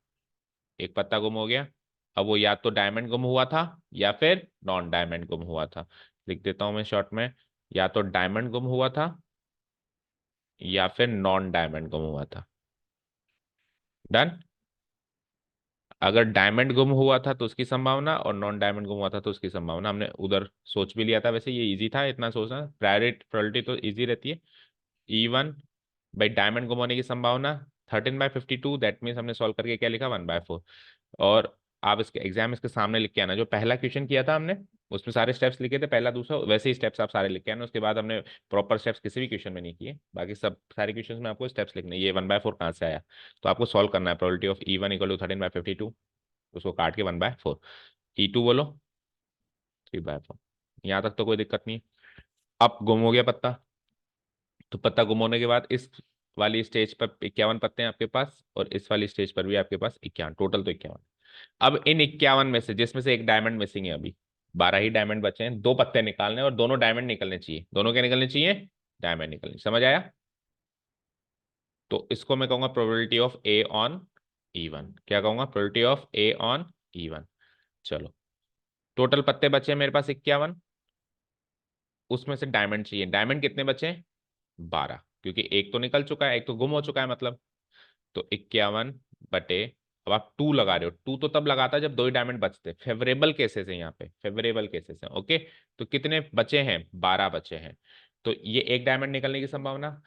S1: एक पत्ता गुम हो गया। अब वो या तो डायमंड गुम हुआ था या फिर नॉन डायमंड गुम हुआ था, लिख देता हूं मैं शॉर्ट में, या तो डायमंड गुम हुआ था या फिर नॉन डायमंड गुम हुआ था। डन। अगर डायमंड गुम हुआ था तो उसकी संभावना, और नॉन डायमंड गुम हुआ था तो उसकी संभावना, हमने उधर सोच भी लिया था, वैसे ये इजी था इतना सोचना, प्रायोरिटी तो इजी रहती है। E1 भाई डायमंड गुम होने की संभावना 13/52, दैट मीन्स हमने सॉल्व करके क्या लिखा, 1/4। और आप इसके एग्जाम इसके सामने लिख के आना, जो पहला क्वेश्चन किया था हमने उसमें सारे स्टेप्स लिखे थे, पहला दूसरा, वैसे ही स्टेप्स आप सारे लिख के आना, उसके बाद हमने प्रॉपर स्टेप्स किसी भी क्वेश्चन में नहीं किए, बाकी सब सारे क्वेश्चन में आपको स्टेप्स लिखने, ये 1/4 कहाँ से आया, तो आपको सॉल्व करना है, probability of E1 equal to 13/52, उसको काट के 1/4, E2 बोलो 3/4, यहाँ तक तो कोई दिक्कत नहीं है। अब गुम हो गया पत्ता, तो पत्ता गुम होने के बाद इस वाली स्टेज पर 51 पत्ते हैं आपके पास, और इस वाली स्टेज पर भी आपके पास 51, टोटल तो 51। अब इन 51 में से जिसमें से एक डायमंड मिसिंग है, अभी 12 ही डायमंड बचे हैं, 2 पत्ते निकालने, और दोनों डायमंड निकलने चाहिए, दोनों के निकलने चाहिए, डायमंड निकलने, समझ आया। तो इसको मैं कहूंगा probability of A on E1, क्या कहूंगा, probability of A on E1। चलो, टोटल पत्ते बचे हैं मेरे पास 51, उसमें से डायमंड चाहिए, डायमंड कितने बचे, 12, क्योंकि एक तो निकल चुका है, एक तो गुम हो चुका है मतलब, तो 51 बटे, अब आप 2 लगा रहे हो, 2 तो तब लगाता जब 2 ही डायमंड बचते, फेवरेबल केसेस है यहाँ पे, फेवरेबल केसेस है, ओके। तो कितने बचे हैं, 12 बचे हैं, तो ये एक डायमंड निकलने की संभावना,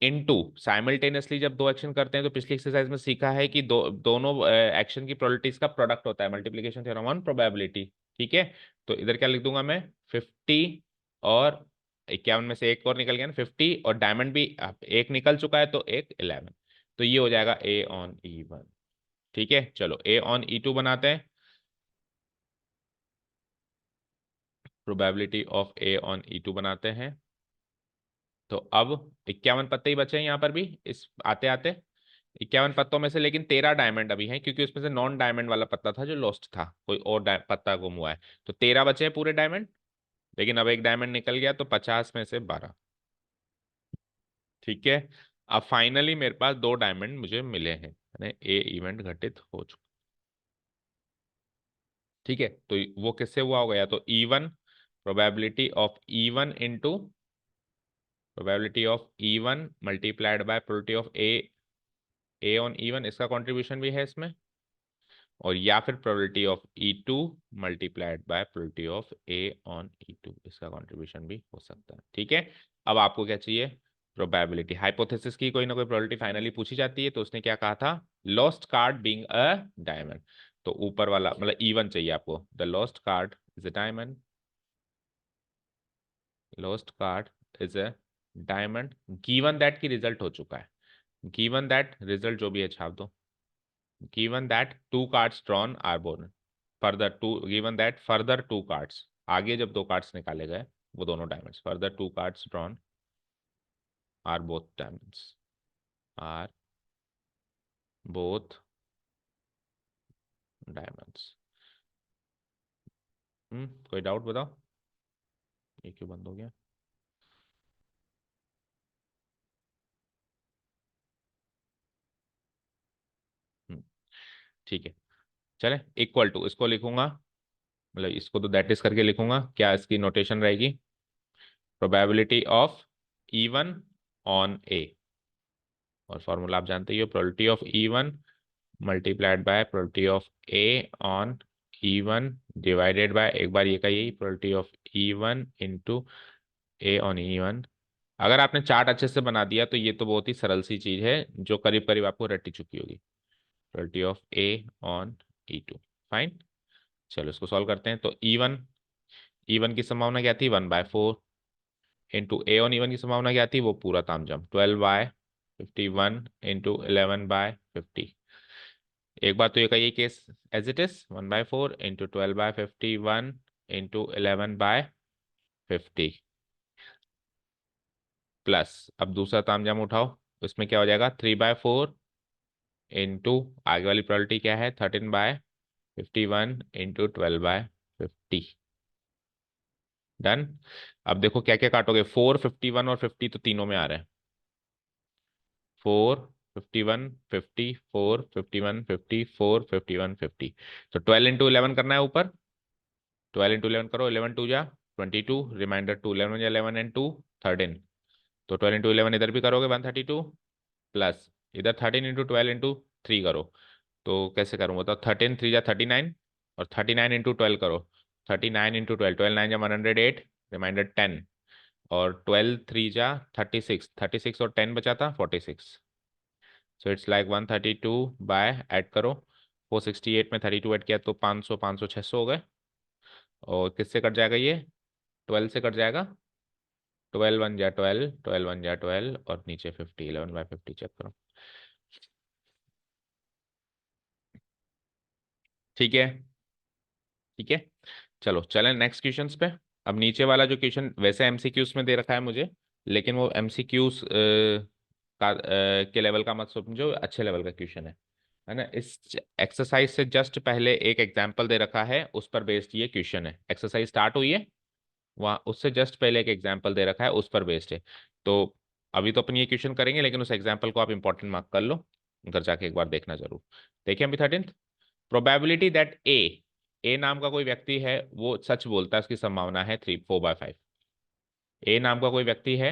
S1: इनटू साइमल्टेनियसली जब 2 एक्शन करते हैं, तो पिछली एक्सरसाइज में सीखा है कि दोनों एक्शन की प्रोबेबिलिटीज का प्रोडक्ट होता है, मल्टीप्लीकेशन थ्योरम ऑन प्रोबेबिलिटी। ठीक है। तो इधर क्या लिख दूंगा मैं, 50, और 51 में से एक और निकल गया ना 50, और डायमंड भी एक निकल चुका है तो एक 11, तो ये हो जाएगा ए ऑन E1। ठीक है, चलो ए ऑन E2 बनाते हैं, probability of A on E2 बनाते हैं, तो अब 51 पत्ते ही बचे हैं यहाँ पर भी इस आते आते। 51 पत्तों में से लेकिन 13 डायमंड अभी हैं, क्योंकि उसमें से नॉन डायमंड वाला पत्ता था जो लॉस्ट था, कोई और पत्ता गुम हुआ है। तो 13 बचे हैं पूरे डायमंड, लेकिन अब एक डायमंड निकल गया, तो 50 में से 12। ठीक है। अब फाइनली मेरे पास 2 डायमंड मुझे मिले हैं, यानी ए इवेंट घटित हो चुका। ठीक है, तो वो किससे हुआ होगा? या तो E1, probability of E1 into probability of E1 multiplied by probability of A on E1, इसका कंट्रीब्यूशन भी है इसमें। और या फिर probability of E2 multiplied by probability of A on E2, इसका कंट्रीब्यूशन भी हो सकता है। ठीक है, अब आपको क्या चाहिए? प्रोबेबिलिटी। हाइपोथेसिस की कोई ना कोई प्रोबेबिलिटी फाइनली पूछी जाती है, तो उसने क्या कहा था? Lost card being a diamond. तो ऊपर वाला मतलब E1 चाहिए आपको। The lost card is a diamond, lost card is a diamond given that की रिजल्ट हो चुका है। गिवन दैट रिजल्ट जो भी है छाप दो। given that two cards drawn are born, further two, given that further two cards, आगे जब 2 कार्ड्स निकाले गए वो दोनों diamonds, further two cards drawn are both diamonds, are both diamonds। कोई डाउट बताओ? ये क्यों बंद हो गया? हम्म, ठीक है। चले, इक्वल टू इसको लिखूंगा, मतलब इसको तो दैट इज करके लिखूंगा। क्या इसकी नोटेशन रहेगी? प्रोबेबिलिटी ऑफ E1 ऑन ए, और फॉर्मूला आप जानते ही हो, probability of E1 multiplied by probability of A on E1 divided by, एक बार ये का यही, probability of E1 into A on E1। अगर आपने चार्ट अच्छे से बना दिया तो ये तो बहुत ही सरल सी चीज है, जो करीब करीब आपको रट ही चुकी होगी। Probability of A on E2। Fine, चलो इसको सॉल्व करते हैं। तो E1 की संभावना क्या थी? 1/4 इंटू ए ऑन E1 की संभावना क्या थी? वो पूरा तामझाम 12/51 इंटू 11/50। एक बार तो ये का ये case as it is, 1/4 into 12/51 into 11/50 plus, अब दूसरा तामझाम उठाओ, उसमें क्या हो जाएगा? 3/4 इंटू आगे वाली प्रोबेबिलिटी क्या है? 13/51 इंटू 12/50। डन। अब देखो क्या क्या काटोगे, 4, 51 और 50 तो तीनों में आ रहे हैं। 4, 51, 50, 4, 51, 50, 4, 51, 50। तो 12 इंटू 11 करना है ऊपर। 12 इंटू 11 करो, 11 टू जा 22, रिमाइंडर 2, 11 जा 11 एंड 2 13। तो 12 इंटू 11 इधर भी करोगे 132, प्लस इधर 13 इंटू 12 इंटू 3 करो। तो कैसे करूँगा? तो 13 3 जा 39, और 39 इंटू 12 करो। 39 इंटू 12, 12 9 जा 108, रिमाइंडर 10, और 12 3 जा 36, 36 और 10 बचा था 46। So it's like 132 by, add करो, 468 में 32 ऐड किया तो 500, 500 600 हो गए। और किससे कट जाएगा ये? 12 से कट जाएगा। 12 1 जा 12, 12 1 जा 12, और नीचे 50, 11/50 चेक करो। ठीक है, ठीक है। चलो चलें नेक्स्ट क्वेश्चंस पे। अब नीचे वाला जो क्वेश्चन वैसे एमसीक्यूज में दे रखा है मुझे, लेकिन वो एमसीक्यूज के लेवल का मत समझो, अच्छे लेवल का क्वेश्चन है ना। इस एक्सरसाइज से जस्ट पहले एक एग्जाम्पल दे रखा है, उस पर बेस्ड ये क्वेश्चन है। एक्सरसाइज स्टार्ट हुई है, वहाँ उससे जस्ट पहले एक एग्जाम्पल दे रखा है, उस पर बेस्ड है। तो अभी तो अपन ये क्वेश्चन करेंगे, लेकिन उस एग्जाम्पल को आप इंपॉर्टेंट मार्क कर लो, घर जाके एक बार देखना जरूर। देखिए अभी 13th, प्रोबेबिलिटी दैट ए नाम का कोई व्यक्ति है वो सच बोलता है, उसकी संभावना है 4/5। ए नाम का कोई व्यक्ति है,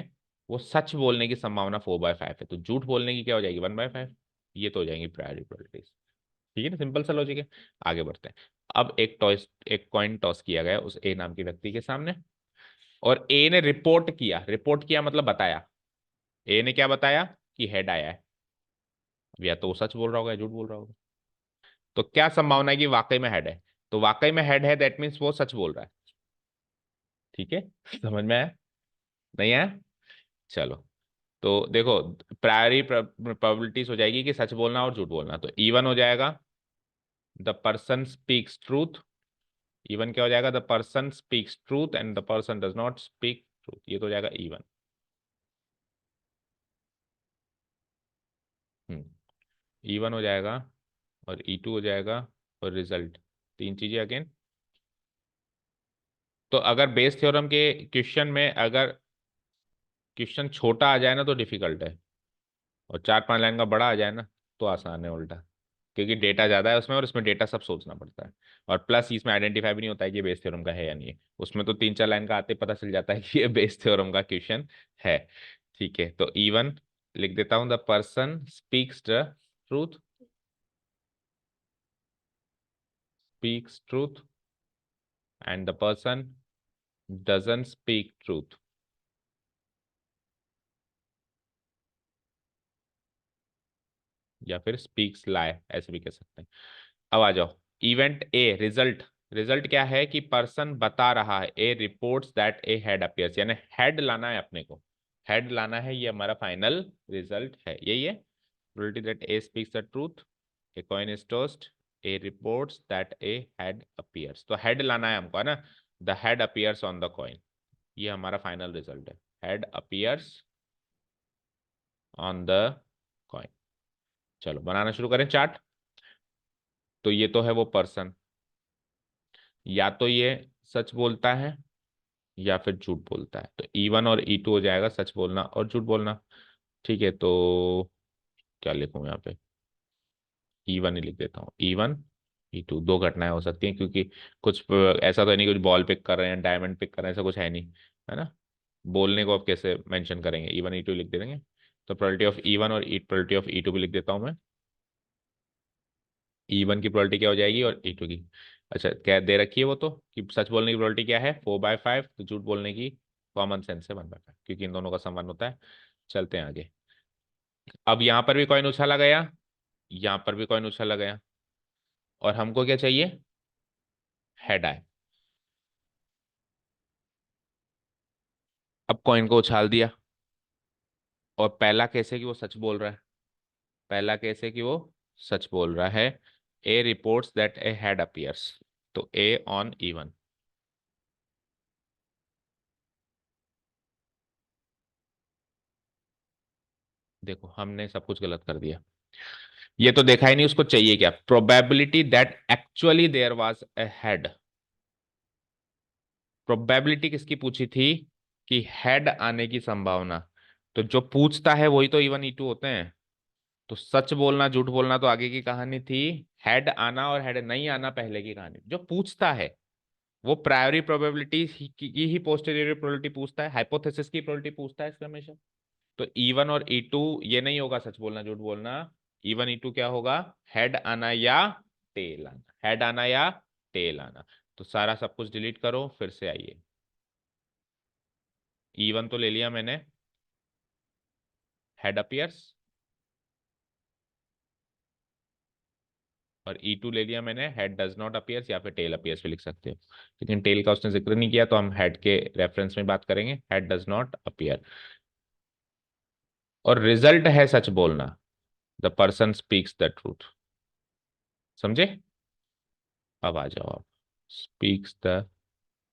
S1: वो सच बोलने की संभावना 4/5 है, तो झूठ बोलने की क्या हो जाएगी? 1/5। ये तो हो जाएंगी प्रायोरिटी प्रोबेबिलिटीज। ठीक है ना, सिंपल सा लॉजिक है। आगे बढ़ते हैं। अब एक कॉइन टॉस किया गया उस ए नाम के व्यक्ति के सामने, और ए ने रिपोर्ट किया। रिपोर्ट किया मतलब बताया। ए ने क्या बताया? कि हेड आया है। अब या तो वो सच बोल रहा होगा या झूठ बोल रहा होगा। तो क्या संभावना है कि वाकई में हेड है? तो वाकई में हेड है, दैट मीन्स वो सच बोल रहा है। ठीक है, समझ में आया? नहीं आया? चलो, तो देखो, प्रायरी प्रोबेबिलिटीज हो जाएगी कि सच बोलना और झूठ बोलना। तो E1 हो जाएगा the person speaks truth. E1 क्या हो जाएगा? The person speaks truth and the person does not speak truth. ये तो हो जाएगा E1। E1 हो जाएगा और E2 हो जाएगा और रिजल्ट, तीन चीजें अगेन। तो अगर बेस थ्योरम के क्वेश्चन में अगर क्वेश्चन छोटा आ जाए ना तो डिफिकल्ट है, और चार पांच लाइन का बड़ा आ जाए ना तो आसान है उल्टा, क्योंकि डेटा ज्यादा है उसमें और उसमें डेटा सब सोचना पड़ता है। और प्लस इसमें आइडेंटिफाई भी नहीं होता है कि ये बेस थ्योरम का है या नहीं है, उसमें तो तीन चार लाइन का आते पता चल जाता है कि ये बेस थ्योरम का क्वेश्चन है। ठीक है, तो E1 लिख देता हूं, the person speaks the truth, speaks truth and the person doesn't speak truth, या फिर स्पीक्स लाई, ऐसे भी कह सकते हैं। अब आ जाओ, इवेंट ए रिजल्ट। रिजल्ट क्या है कि पर्सन बता रहा है, A reports that a head appears, यानी हेड लाना है अपने को, हेड लाना है, ये हमारा फाइनल रिजल्ट है, यही है। Probability that A speaks the truth, a coin is tossed, A reports that a head appears, तो हेड लाना है हमको, है ना, the head appears on the coin, ये हमारा फाइनल रिजल्ट है, head appears on the coin. चलो बनाना शुरू करें चार्ट। तो ये तो है वो पर्सन, या तो ये सच बोलता है या फिर झूठ बोलता है, तो E1 और E2 हो जाएगा, सच बोलना और झूठ बोलना। ठीक है, तो क्या लिखूं यहाँ पे, E1 ही लिख देता हूँ, E1 E2 दो घटनाएं हो सकती हैं, क्योंकि कुछ ऐसा तो है नहीं कुछ बॉल पिक कर रहे हैं डायमंड पिक कर रहे हैं, ऐसा कुछ है नहीं, है ना। बोलने को अब कैसे मेंशन करेंगे, E1 E2 लिख देंगे। तो प्रोबेबिलिटी ऑफ E1 और प्रोबेबिलिटी ऑफ E2 भी लिख देता हूँ मैं। E1 की प्रोबेबिलिटी क्या हो जाएगी और E2 की, अच्छा क्या दे रखी है वो, तो कि सच बोलने की प्रोबेबिलिटी क्या है 4/5, तो झूठ बोलने की कॉमन सेंस से 1/5, क्योंकि इन दोनों का सम 1 होता है। चलते हैं आगे। अब यहाँ पर भी कॉइन उछाला गया, यहाँ पर भी कॉइन उछाला गया, और हमको क्या चाहिए, हेड आए। अब कॉइन को उछाल दिया, और पहला केस है कि वो सच बोल रहा है, पहला केस है कि वो सच बोल रहा है, A reports that a head appears, तो ए ऑन E1। देखो हमने सब कुछ गलत कर दिया, ये तो देखा ही नहीं उसको चाहिए क्या, probability that actually there was a head. प्रोबेबिलिटी किसकी पूछी थी, कि हेड आने की संभावना, तो जो पूछता है वही तो E1 E2 होते हैं। तो सच बोलना झूठ बोलना तो आगे की कहानी थी, हेड आना और हेड नहीं आना पहले की कहानी। जो पूछता है वो प्रायोरी प्रोबेबिलिटी की ही पोस्टेरियर प्रोबेबिलिटी पूछता है, हाइपोथेसिस की प्रोबेबिलिटी पूछता है इसका हमेशा। तो E1 और E2 ये नहीं होगा सच बोलना झूठ बोलना, E1 E2 क्या होगा, हेड आना या टेल आना, हेड आना या टेल आना। तो सारा सब कुछ डिलीट करो, फिर से आइए। E1 तो ले लिया मैंने, हेड अपीयर्स, और E2 ले लिया मैंने, हेड डज नॉट अपीयर्स, या फिर टेल अपीयर्स भी लिख सकते हो, लेकिन टेल का उसने जिक्र नहीं किया तो हम हेड के रेफरेंस में बात करेंगे, हेड डज नॉट अपीयर। और रिजल्ट है सच बोलना, the person speaks the truth, समझे। अब आ जाओ आप, स्पीक्स द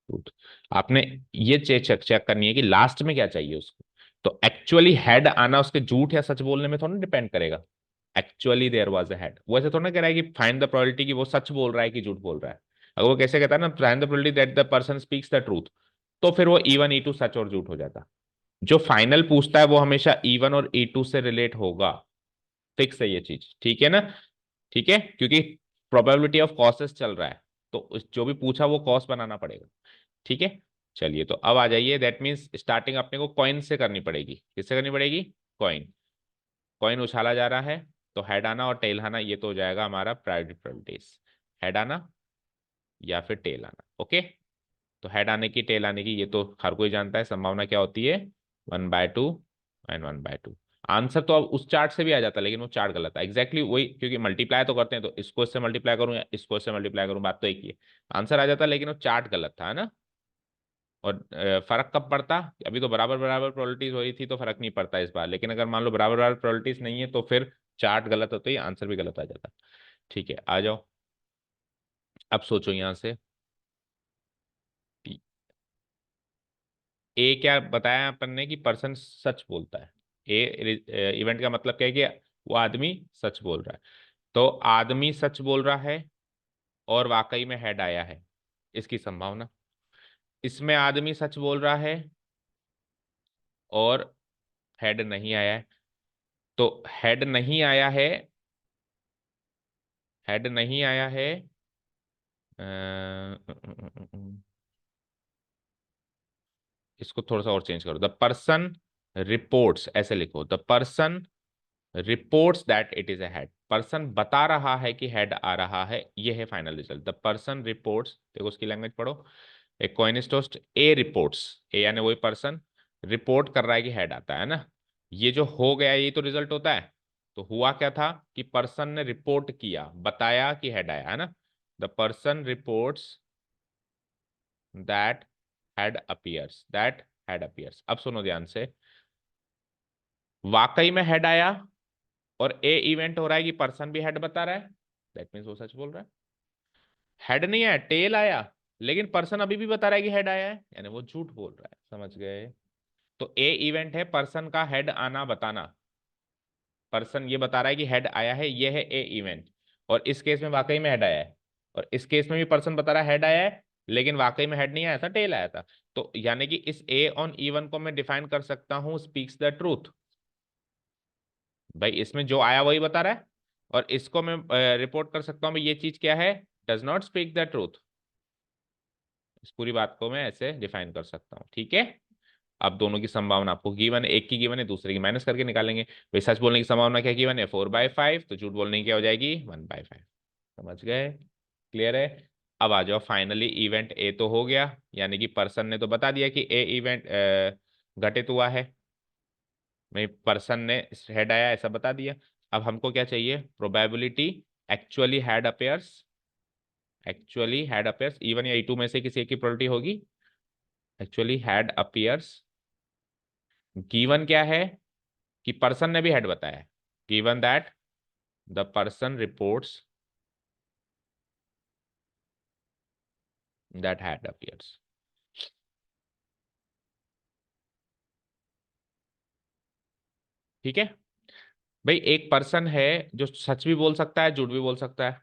S1: ट्रूथ, आपने ये चेक चेक करनी है कि लास्ट में क्या चाहिए उसको। तो एक्चुअली हेड आना उसके झूठ या सच बोलने में थोड़ा डिपेंड करेगा, actually there was a head, वो ऐसे थोड़ा ना कह रहा है कि फाइंड द प्रोबेबिलिटी कि वो सच बोल रहा है कि झूठ बोल रहा है। अगर वो कैसे कहता है ना, find the probability that the person speaks the truth, तो फिर वो E1 E2 सच और झूठ हो जाता। जो फाइनल पूछता है वो हमेशा E1 और E2 से रिलेट होगा, फिक्स है ये चीज, ठीक है ना। ठीक है, क्योंकि प्रोबेबिलिटी ऑफ कॉसेस चल रहा है, तो जो भी पूछा वो कॉस बनाना पड़ेगा। ठीक है, चलिए तो अब आ जाइए, दैट मीन्स स्टार्टिंग अपने को कॉइन से करनी पड़ेगी, किससे करनी पड़ेगी, कॉइन। कॉइन उछाला जा रहा है, तो हेड आना और टेल आना ये तो हो जाएगा हमारा प्रायोरिटी प्रोबेबिलिटीज, हेड आना या फिर टेल आना। ओके, तो हेड आने की टेल आने की ये तो हर कोई जानता है, संभावना क्या होती है 1/2 एंड 1/2। आंसर तो अब उस चार्ट से भी आ जाता है, लेकिन वो चार्ट गलत है, एग्जैक्टली वही, क्योंकि मल्टीप्लाई तो करते हैं, तो इसको इससे मल्टीप्लाई करूं या इसको इससे मल्टीप्लाई करूं बात तो एक ही है, आंसर आ जाता है, लेकिन वो चार्ट गलत था, है ना। और फर्क कब पड़ता, अभी तो बराबर बराबर प्रोबेबिलिटीज हो रही थी तो फर्क नहीं पड़ता इस बार, लेकिन अगर मान लो बराबर बराबर प्रोबेबिलिटीज नहीं है तो फिर चार्ट गलत होते ही आंसर भी गलत आ जाता। ठीक है, आ जाओ, अब सोचो यहां से, ए क्या बताया अपन ने कि पर्सन सच बोलता है, ए इवेंट का मतलब क्या है कि वो आदमी सच बोल रहा है। तो आदमी सच बोल रहा है और वाकई में हेड आया है, इसकी संभावना। इसमें आदमी सच बोल रहा है और हेड नहीं आया है। तो हेड नहीं आया है, हेड नहीं आया है। इसको थोड़ा सा और चेंज करो, द पर्सन रिपोर्ट्स, ऐसे लिखो, the person reports that it is a head. Person बता रहा है कि हेड आ रहा है, ये है final result. The person reports, देखो उसकी लैंग्वेज पढ़ो। एक coin is tossed, A reports, A यानी वही पर्सन रिपोर्ट कर रहा है कि हेड आता है ना। ये जो हो गया यही तो रिजल्ट होता है। तो हुआ क्या था कि पर्सन ने रिपोर्ट किया, बताया कि हेड आया है ना। The person reports that head appears, that head appears. अब सुनो ध्यान से, वाकई में हेड आया और ए इवेंट हो रहा है कि पर्सन भी हेड बता रहा है, दैट मीन्स वो सच बोल रहा है। हेड नहीं आया, टेल आया, लेकिन पर्सन अभी भी बता रहा है कि हेड आया है, यानी वो झूठ बोल रहा है। समझ गए? तो ए इवेंट है पर्सन का हेड आना बताना। पर्सन ये बता रहा है कि हेड आया है, ये है ए इवेंट। और इस केस में वाकई में हेड आया है। और इस केस में भी पर्सन बता रहा है हेड आया है, लेकिन वाकई में हेड नहीं आया था, टेल आया था। तो यानी कि इस ए ऑन इवन को मैं डिफाइन कर सकता हूं स्पीक्स द ट्रूथ। भाई इसमें जो आया वही बता रहा है। और इसको मैं रिपोर्ट कर सकता हूं भाई ये चीज क्या है, does not speak the truth. इस पूरी बात को मैं ऐसे डिफाइन कर सकता हूं, ठीक है। अब दोनों की संभावना आपको गिवन है, एक की गिवन है, दूसरे की माइनस करके निकालेंगे। भाई सच बोलने की संभावना क्या गिवन है, 4/5, तो झूठ बोलने की क्या हो जाएगी, 1/5। समझ गए? क्लियर है? अब आ जाओ, फाइनली इवेंट ए तो हो गया, यानी कि पर्सन ने तो बता दिया कि ए इवेंट घटित हुआ है। मैं पर्सन ने हेड आया ऐसा बता दिया। अब हमको क्या चाहिए, probability actually head appears, actually head appears even या E2 में से किसी एक की प्रोबेबिलिटी होगी। एक्चुअली हेड अपियर्स, गिवन क्या है कि पर्सन ने भी हेड बताया, given that the person reports that head appears. ठीक है भाई, एक पर्सन है जो सच भी बोल सकता है, झूठ भी बोल सकता है।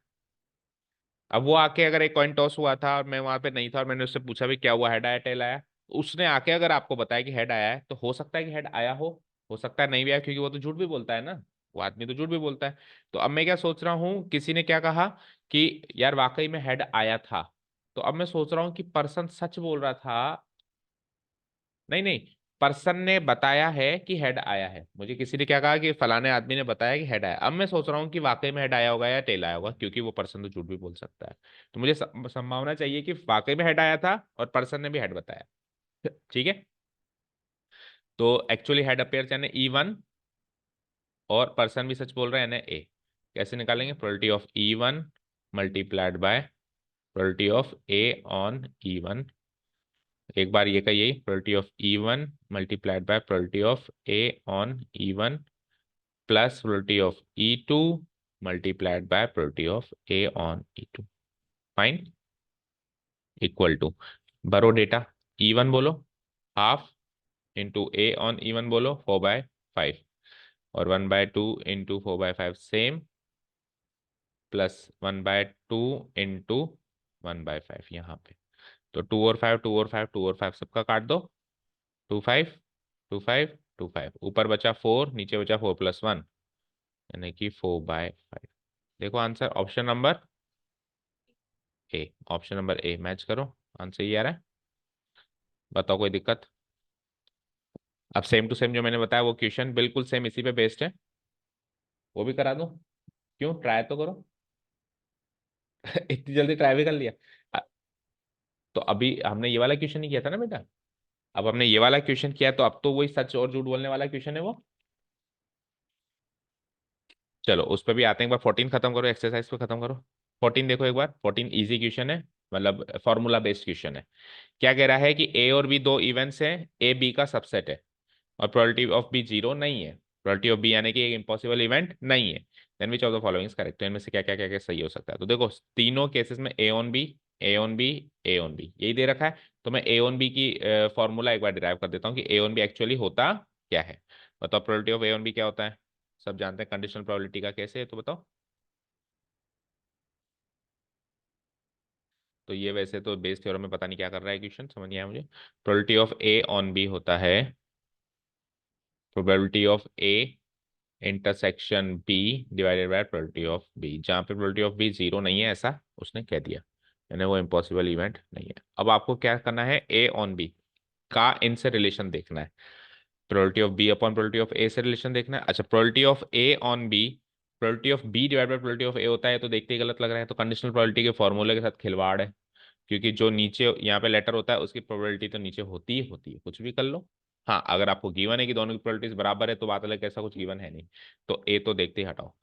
S1: अब वो आके, अगर एक कॉइन टॉस हुआ था और मैं वहां पे नहीं था और मैंने उससे पूछा भी क्या हुआ, हेड आया टेल आया, उसने आके अगर आपको बताया कि हेड आया है, तो हो सकता है कि हेड आया हो सकता है नहीं भी आया, क्योंकि वो तो झूठ भी बोलता है ना। वो आदमी तो झूठ भी बोलता है। तो अब मैं क्या सोच रहा हूँ, किसी ने क्या कहा कि यार वाकई में हेड आया था। तो अब मैं सोच रहा हूँ कि पर्सन सच बोल रहा था। नहीं नहीं, पर्सन ने बताया है कि हेड आया है, मुझे किसी ने क्या कहा कि फलाने आदमी ने बताया कि हेड आया। अब मैं सोच रहा हूँ कि वाकई में हेड आया होगा या टेल आया होगा, क्योंकि वो पर्सन तो झूठ भी बोल सकता है। तो मुझे संभावना चाहिए कि वाकई में हेड आया था और पर्सन ने भी हेड बताया। ठीक है। तो एक्चुअली हेड अपेयर यानी E1, और पर्सन भी सच बोल रहा है यानी ए। कैसे निकालेंगे, probability of E1 multiplied by probability of A on E1। एक बार ये का यही, probability of E1 multiplied by probability of A on E1 plus probability of E2 multiplied by probability of A on E2। Fine, equal to, भरो डेटा। E1 बोलो half, into A on E1 बोलो 4/5, और 1/2 इंटू 4/5 सेम, प्लस 1/2 इंटू 1/5 यहाँ पे। तो 2 और 5, 2 और 5, 2 और 5 सबका काट दो। 2/5, 2/5, 2/5, ऊपर बचा 4, नीचे बचा 4+1, यानी कि 4/5। देखो answer option number A, option number A match करो, आंसर ये आ रहा है। बताओ कोई दिक्कत? अब सेम टू सेम जो मैंने बताया वो क्वेश्चन बिल्कुल सेम इसी पे बेस्ड है, वो भी करा दूं? क्यों, ट्राई तो करो। इतनी जल्दी ट्राई भी कर लिया? अ, तो अभी हमने ये वाला क्वेश्चन ही किया था ना बेटा। अब हमने ये वाला क्वेश्चन किया, तो अब तो वही सच और झूठ बोलने वाला क्वेश्चन है वो। चलो उस पर भी आते हैं, एक बार 14 खत्म करो, एक्सरसाइज पे खत्म करो। 14 देखो एक बार, 14 इजी क्वेश्चन है, मतलब फॉर्मूला बेस्ड क्वेश्चन है। क्या कह रहा है कि ए और बी दो इवेंट्स हैं, ए बी का सबसेट है, और प्रोबेबिलिटी ऑफ बी जीरो नहीं है। प्रोबेबिलिटी ऑफ बी यानी कि एक इम्पॉसिबल इवेंट नहीं है। Then which of the following is correct, तो इनमें से क्या क्या क्या क्या सही हो सकता है। तो देखो तीनों केसेस में A on B, A on B, A on B यही दे रखा है। तो मैं ए ऑन बी की फॉर्मूला एक बार डिराइव कर देता हूँ कि ए ऑन बी एक्चुअली होता क्या है। बताओ probability of A on B क्या होता है। सब जानते हैं कंडीशनल प्रोबेबिलिटी का कैसे है, तो बताओ। तो ये वैसे तो बेस थ्योरम में पता नहीं क्या कर रहा है क्वेश्चन, समझ नहीं आया मुझे। Probability of A on B होता है probability of A intersection B divided by probability of B, जहाँ पे प्रोबेबिलिटी ऑफ बी जीरो नहीं है ऐसा उसने कह दिया, यानी वो इम्पॉसिबल इवेंट नहीं है। अब आपको क्या करना है, ए ऑन बी का इनसे रिलेशन देखना है। Probability of B upon probability of A से रिलेशन देखना है। अच्छा, probability of A on B probability of B divide by probability of A होता है, तो देखते ही गलत लग रहा है, तो कंडीशनल प्रोबेबिलिटी के फॉर्मूले के साथ खिलवाड़ है, क्योंकि जो नीचे यहाँ पे लेटर होता है उसकी प्रोबेबिलिटी तो नीचे होती ही होती है, कुछ भी कर लो। हाँ, अगर आपको गिवन है कि दोनों की प्रोबेबिलिटीज बराबर है तो बात अलग, ऐसा कुछ गिवन है नहीं, तो ए तो देखते ही हटाओ।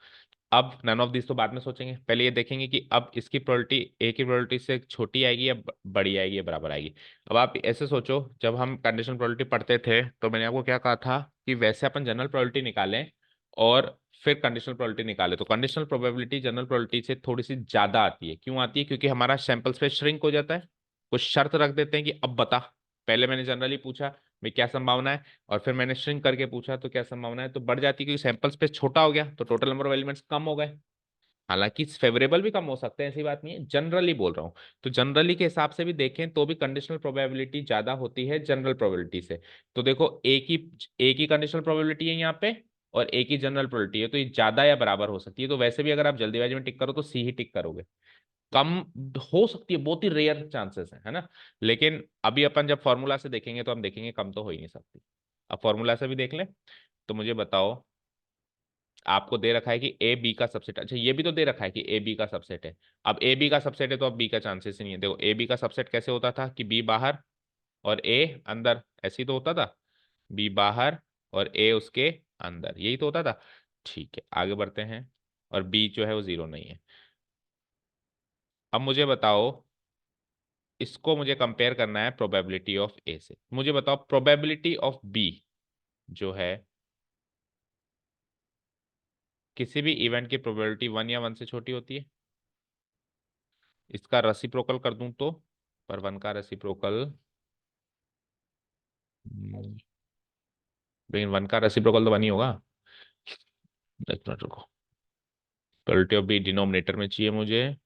S1: अब नन ऑफ दिस तो बाद में सोचेंगे, पहले ये देखेंगे कि अब इसकी प्रोबेबिलिटी ए की प्रोबेबिलिटी से छोटी आएगी या बड़ी आएगी या बराबर आएगी। अब आप ऐसे सोचो, जब हम कंडीशनल प्रोबेबिलिटी पढ़ते थे तो मैंने आपको क्या कहा था कि वैसे अपन जनरल प्रोबेबिलिटी निकालें और फिर कंडीशनल प्रोबेबिलिटी निकाले, तो कंडीशनल प्रोबेबिलिटी जनरल प्रोबेबिलिटी से थोड़ी सी ज्यादा आती है। क्यों आती है? क्योंकि हमारा सैंपल स्पेस श्रिंक हो जाता है। कुछ शर्त रख देते हैं कि अब बता, पहले मैंने जनरली पूछा भाई क्या संभावना है, और फिर मैंने श्रिंक करके पूछा तो क्या संभावना है, तो बढ़ जाती है क्योंकि सैंपल स्पेस छोटा हो गया तो टोटल नंबर ऑफ एलिमेंट्स कम हो गए। हालांकि फेवरेबल भी कम हो सकते हैं, ऐसी बात नहीं है, जनरली बोल रहा हूं। तो जनरली के हिसाब से भी देखें तो भी कंडीशनल प्रोबेबिलिटी ज्यादा होती है जनरल प्रोबेबिलिटी से। तो देखो एक ही कंडीशनल प्रोबेबिलिटी है यहाँ पे और एक ही जनरल प्रोबेबिलिटी है, तो ये ज्यादा या बराबर हो सकती है। तो वैसे भी अगर आप जल्दीबाजी में टिक करो तो सी ही टिक करोगे। कम हो सकती है, बहुत ही रेयर चांसेस है ना। लेकिन अभी अपन जब फॉर्मूला से देखेंगे तो हम देखेंगे कम तो हो ही नहीं सकती। अब फॉर्मूला से भी देख ले, तो मुझे बताओ, आपको दे रखा है कि ए बी का सबसेट, अच्छा ये भी तो दे रखा है कि ए बी का सबसेट है। अब ए बी का सबसेट है तो अब बी का चांसेस ही नहीं है। देखो ए बी का सबसेट कैसे होता था कि बी बाहर और ए अंदर, ऐसे ही तो होता था, बी बाहर और ए उसके अंदर, यही तो होता था। ठीक है, आगे बढ़ते हैं। और बी जो है वो जीरो नहीं है। अब मुझे बताओ, इसको मुझे कंपेयर करना है प्रोबेबिलिटी ऑफ ए से। मुझे बताओ प्रोबेबिलिटी ऑफ बी जो है, किसी भी इवेंट की प्रोबेबिलिटी वन या वन से छोटी होती है। इसका रेसिप्रोकल कर दूं तो, पर वन का रेसिप्रोकल, लेकिन वन का रेसिप्रोकल तो वन ही होगा। एक मिनट रुको, प्रोबेबिलिटी ऑफ बी डिनोमिनेटर में चाहिए मुझे,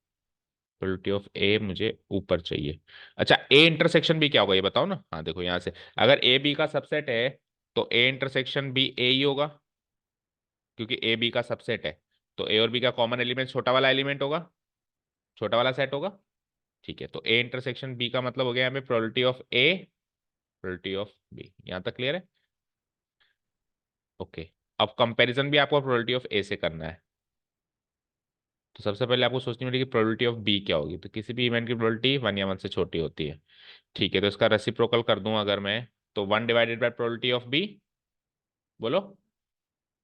S1: प्रोबेबिलिटी ऑफ ए मुझे ऊपर चाहिए। अच्छा, ए इंटरसेक्शन बी क्या होगा ये बताओ ना। हाँ देखो यहाँ से, अगर ए बी का सबसेट है तो ए इंटरसेक्शन बी ए ही होगा, क्योंकि ए बी का सबसेट है। तो ए और बी का कॉमन एलिमेंट छोटा वाला एलिमेंट होगा, छोटा वाला सेट होगा। ठीक है, तो ए इंटरसेक्शन बी का मतलब हो गया हमें probability of A probability of B. यहाँ तक क्लियर है? ओके। अब कंपैरिजन भी आपको प्रोबेबिलिटी ऑफ ए से करना है। तो सबसे पहले आपको सोचनी पड़ेगी प्रोबेबिलिटी ऑफ बी क्या होगी, तो किसी भी इवेंट की प्रोबेबिलिटी वन या वन से छोटी होती है। ठीक है, तो इसका रेसिप्रोकल कर दूं अगर मैं, तो one divided by probability of B, बोलो।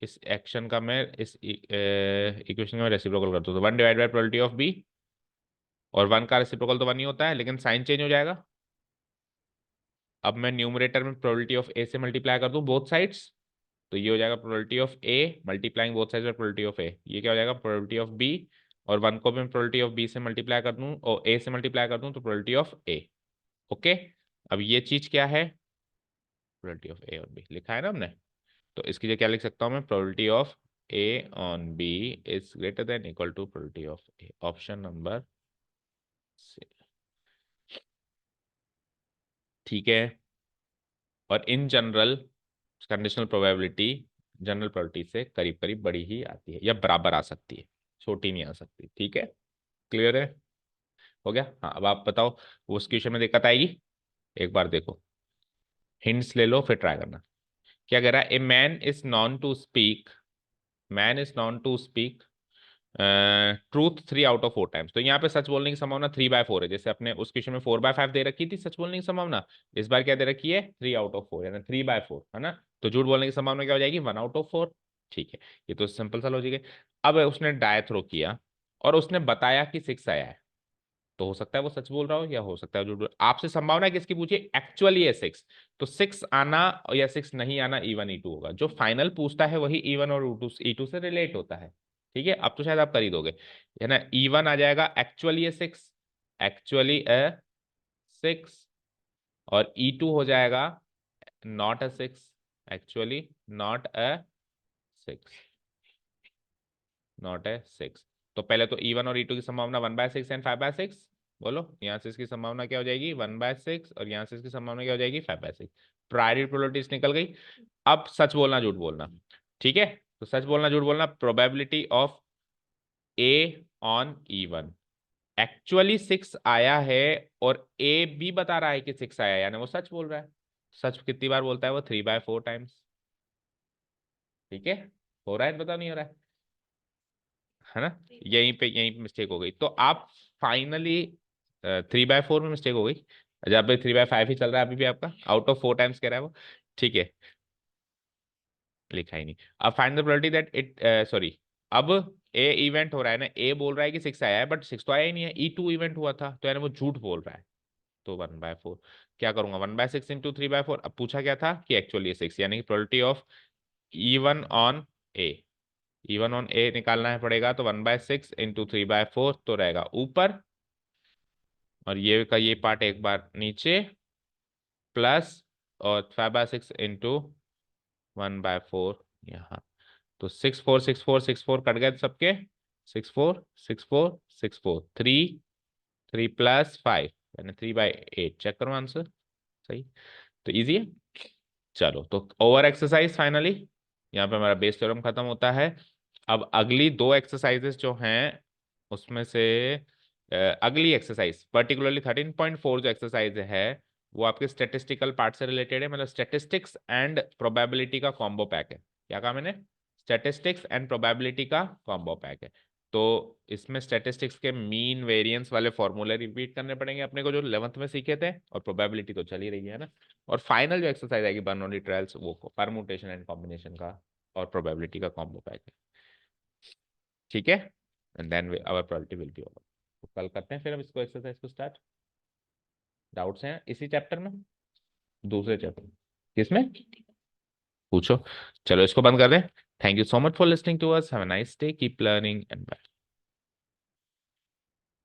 S1: इस एक्शन का मैं इस इक्वेशन का मैं रेसिप्रोकल कर दूं तो one divided by probability of B, और वन का रेसिप्रोकल तो वन ही होता है लेकिन साइन चेंज हो जाएगा। अब मैं न्यूमरेटर में प्रोबेबिलिटी ऑफ ए से मल्टीप्लाई कर दूं बोथ साइड्स, तो ये हो जाएगा probability of A multiplying both sides by probability of A, ये क्या हो जाएगा प्रोबेबिलिटी ऑफ बी। और वन को भी मैं प्रोबेबिलिटी ऑफ बी से मल्टीप्लाई कर दूं और ए से मल्टीप्लाई कर दूं तो प्रोबेबिलिटी ऑफ ए। ओके। अब ये चीज क्या है, प्रोबेबिलिटी ऑफ ए और बी लिखा है ना हमने, तो इसकी जगह क्या लिख सकता हूं मैं, probability of A on B is greater than equal to probability of A, option number C. ठीक है। और in general conditional probability general probability से करीब करीब बड़ी ही आती है या बराबर आ सकती है, छोटी नहीं आ सकती। ठीक है, क्लियर है? हो गया। हाँ, अब आप बताओ उस क्वेश्चन में दिक्कत आएगी, एक बार देखो, हिंट्स ले लो फिर ट्राई करना। क्या कह रहा है, a man is known to speak, man is known to speak truth 3 out of 4 times. तो यहाँ पे सच बोलने की संभावना 3/4 है, जैसे अपने उस क्वेश्चन में 4/5 दे रखी थी सच बोलने की संभावना, इस बार क्या दे रखी है 3 आउट ऑफ 4, यानी 3/4 है ना। तो झूठ बोलने की संभावना क्या हो जाएगी 1/4। ठीक है, ये तो सिंपल सा लॉजिक है। अब उसने डाय थ्रो किया और उसने बताया कि 6 आया है, तो हो सकता है वो सच बोल रहा हो या हो सकता है झूठ आपसे संभावना है किसकी पूछिए, एक्चुअली है 6, तो 6 आना या 6 नहीं आना E1 E2 होगा। जो फाइनल पूछता है वही E1 और E2 से रिलेट होता है। ठीक है, अब तो शायद आप कर ही दोगे, है ना। E1 आ जाएगा एक्चुअली है 6, एक्चुअली अ 6, और E2 हो जाएगा not a 6, actually not a 6। Not है 6। तो पहले तो E1 और E2 की संभावना 1/6 एंड 5/6। बोलो, यहाँ से इसकी संभावना क्या हो जाएगी 1/6 और यहाँ से इसकी संभावना क्या हो जाएगी 5/6। प्रायोरिटी प्रोबेबिलिटी निकल गई। अब सच बोलना झूठ बोलना, ठीक है। तो सच बोलना झूठ बोलना, probability of A on E1 actually 6 आया है और ए भी बता रहा है कि 6 आया है, यानी वो सच बोल रहा है। सच कितनी बार बोलता है वो 3/4 टाइम्स। ठीक है, हो रहा है पता नहीं हो रहा है ना। यहीं पे मिस्टेक हो गई, तो आप फाइनली 3/4 में मिस्टेक हो गई। जहाँ पे 3/5 ही चल रहा है अभी भी आपका, आउट ऑफ 4 टाइम्स कह रहा है वो। ठीक है, लिखा ही नहीं। अब find the probability that it, sorry, अब ए इवेंट हो रहा है ना, ए बोल रहा है कि 6 आया है, बट 6 तो आया ही नहीं है, E2 इवेंट हुआ था, तो यानी वो झूठ बोल रहा है। तो 1/4 क्या करूंगा, 1/6 इंटू 3/4। अब पूछा क्या था कि एक्चुअली 6, यानी कि probability of E1 on A, E1 on A निकालना है पड़ेगा, तो 1/6 इंटू 3/4 तो रहेगा ऊपर, और ये का ये पार्ट एक बार नीचे, प्लस और 5/6 इंटू 1/4 यहाँ। तो 6 4 6 4 6 4 कट गए सबके, 6 4 6 4 6 4 3 3 + 5 यानी 3/8। चेक करो आंसर, सही। तो इजी है। चलो, तो ओवर एक्सरसाइज फाइनली यहाँ पे हमारा बेस थ्योरम खत्म होता है। अब अगली दो एक्सरसाइजेस जो हैं उसमें से अगली एक्सरसाइज पर्टिकुलरली 13.4 जो एक्सरसाइज है वो आपके स्टेटिस्टिकल पार्ट से रिलेटेड है, मतलब स्टेटिस्टिक्स एंड प्रोबेबिलिटी का कॉम्बो पैक है। क्या कहा मैंने, स्टेटिस्टिक्स एंड प्रोबेबिलिटी का कॉम्बो पैक है। तो इसमें स्टेटिस्टिक्स के मीन वेरिएंस वाले फॉर्मूले रिपीट करने पड़ेंगे अपने को, जो 11th में सीखे थे, और प्रोबेबिलिटी तो चल ही रही है ना। और फाइनल जो एक्सरसाइज आएगी बर्नौली ट्रायल्स, वो परमुटेशन एंड कॉम्बिनेशन का और प्रोबेबिलिटी का कॉम्बो पैक है। ठीक है, and then our probability will be over. तो कल करते हैं फिर हम इसको एक्सरसाइज को स्टार्ट। डाउट्स हैं इसी चैप्टर में, दूसरे चैप्टर किसमें, पूछो। चलो इसको बंद कर दें। Thank you so much for listening to us, have a nice day, keep learning and bye.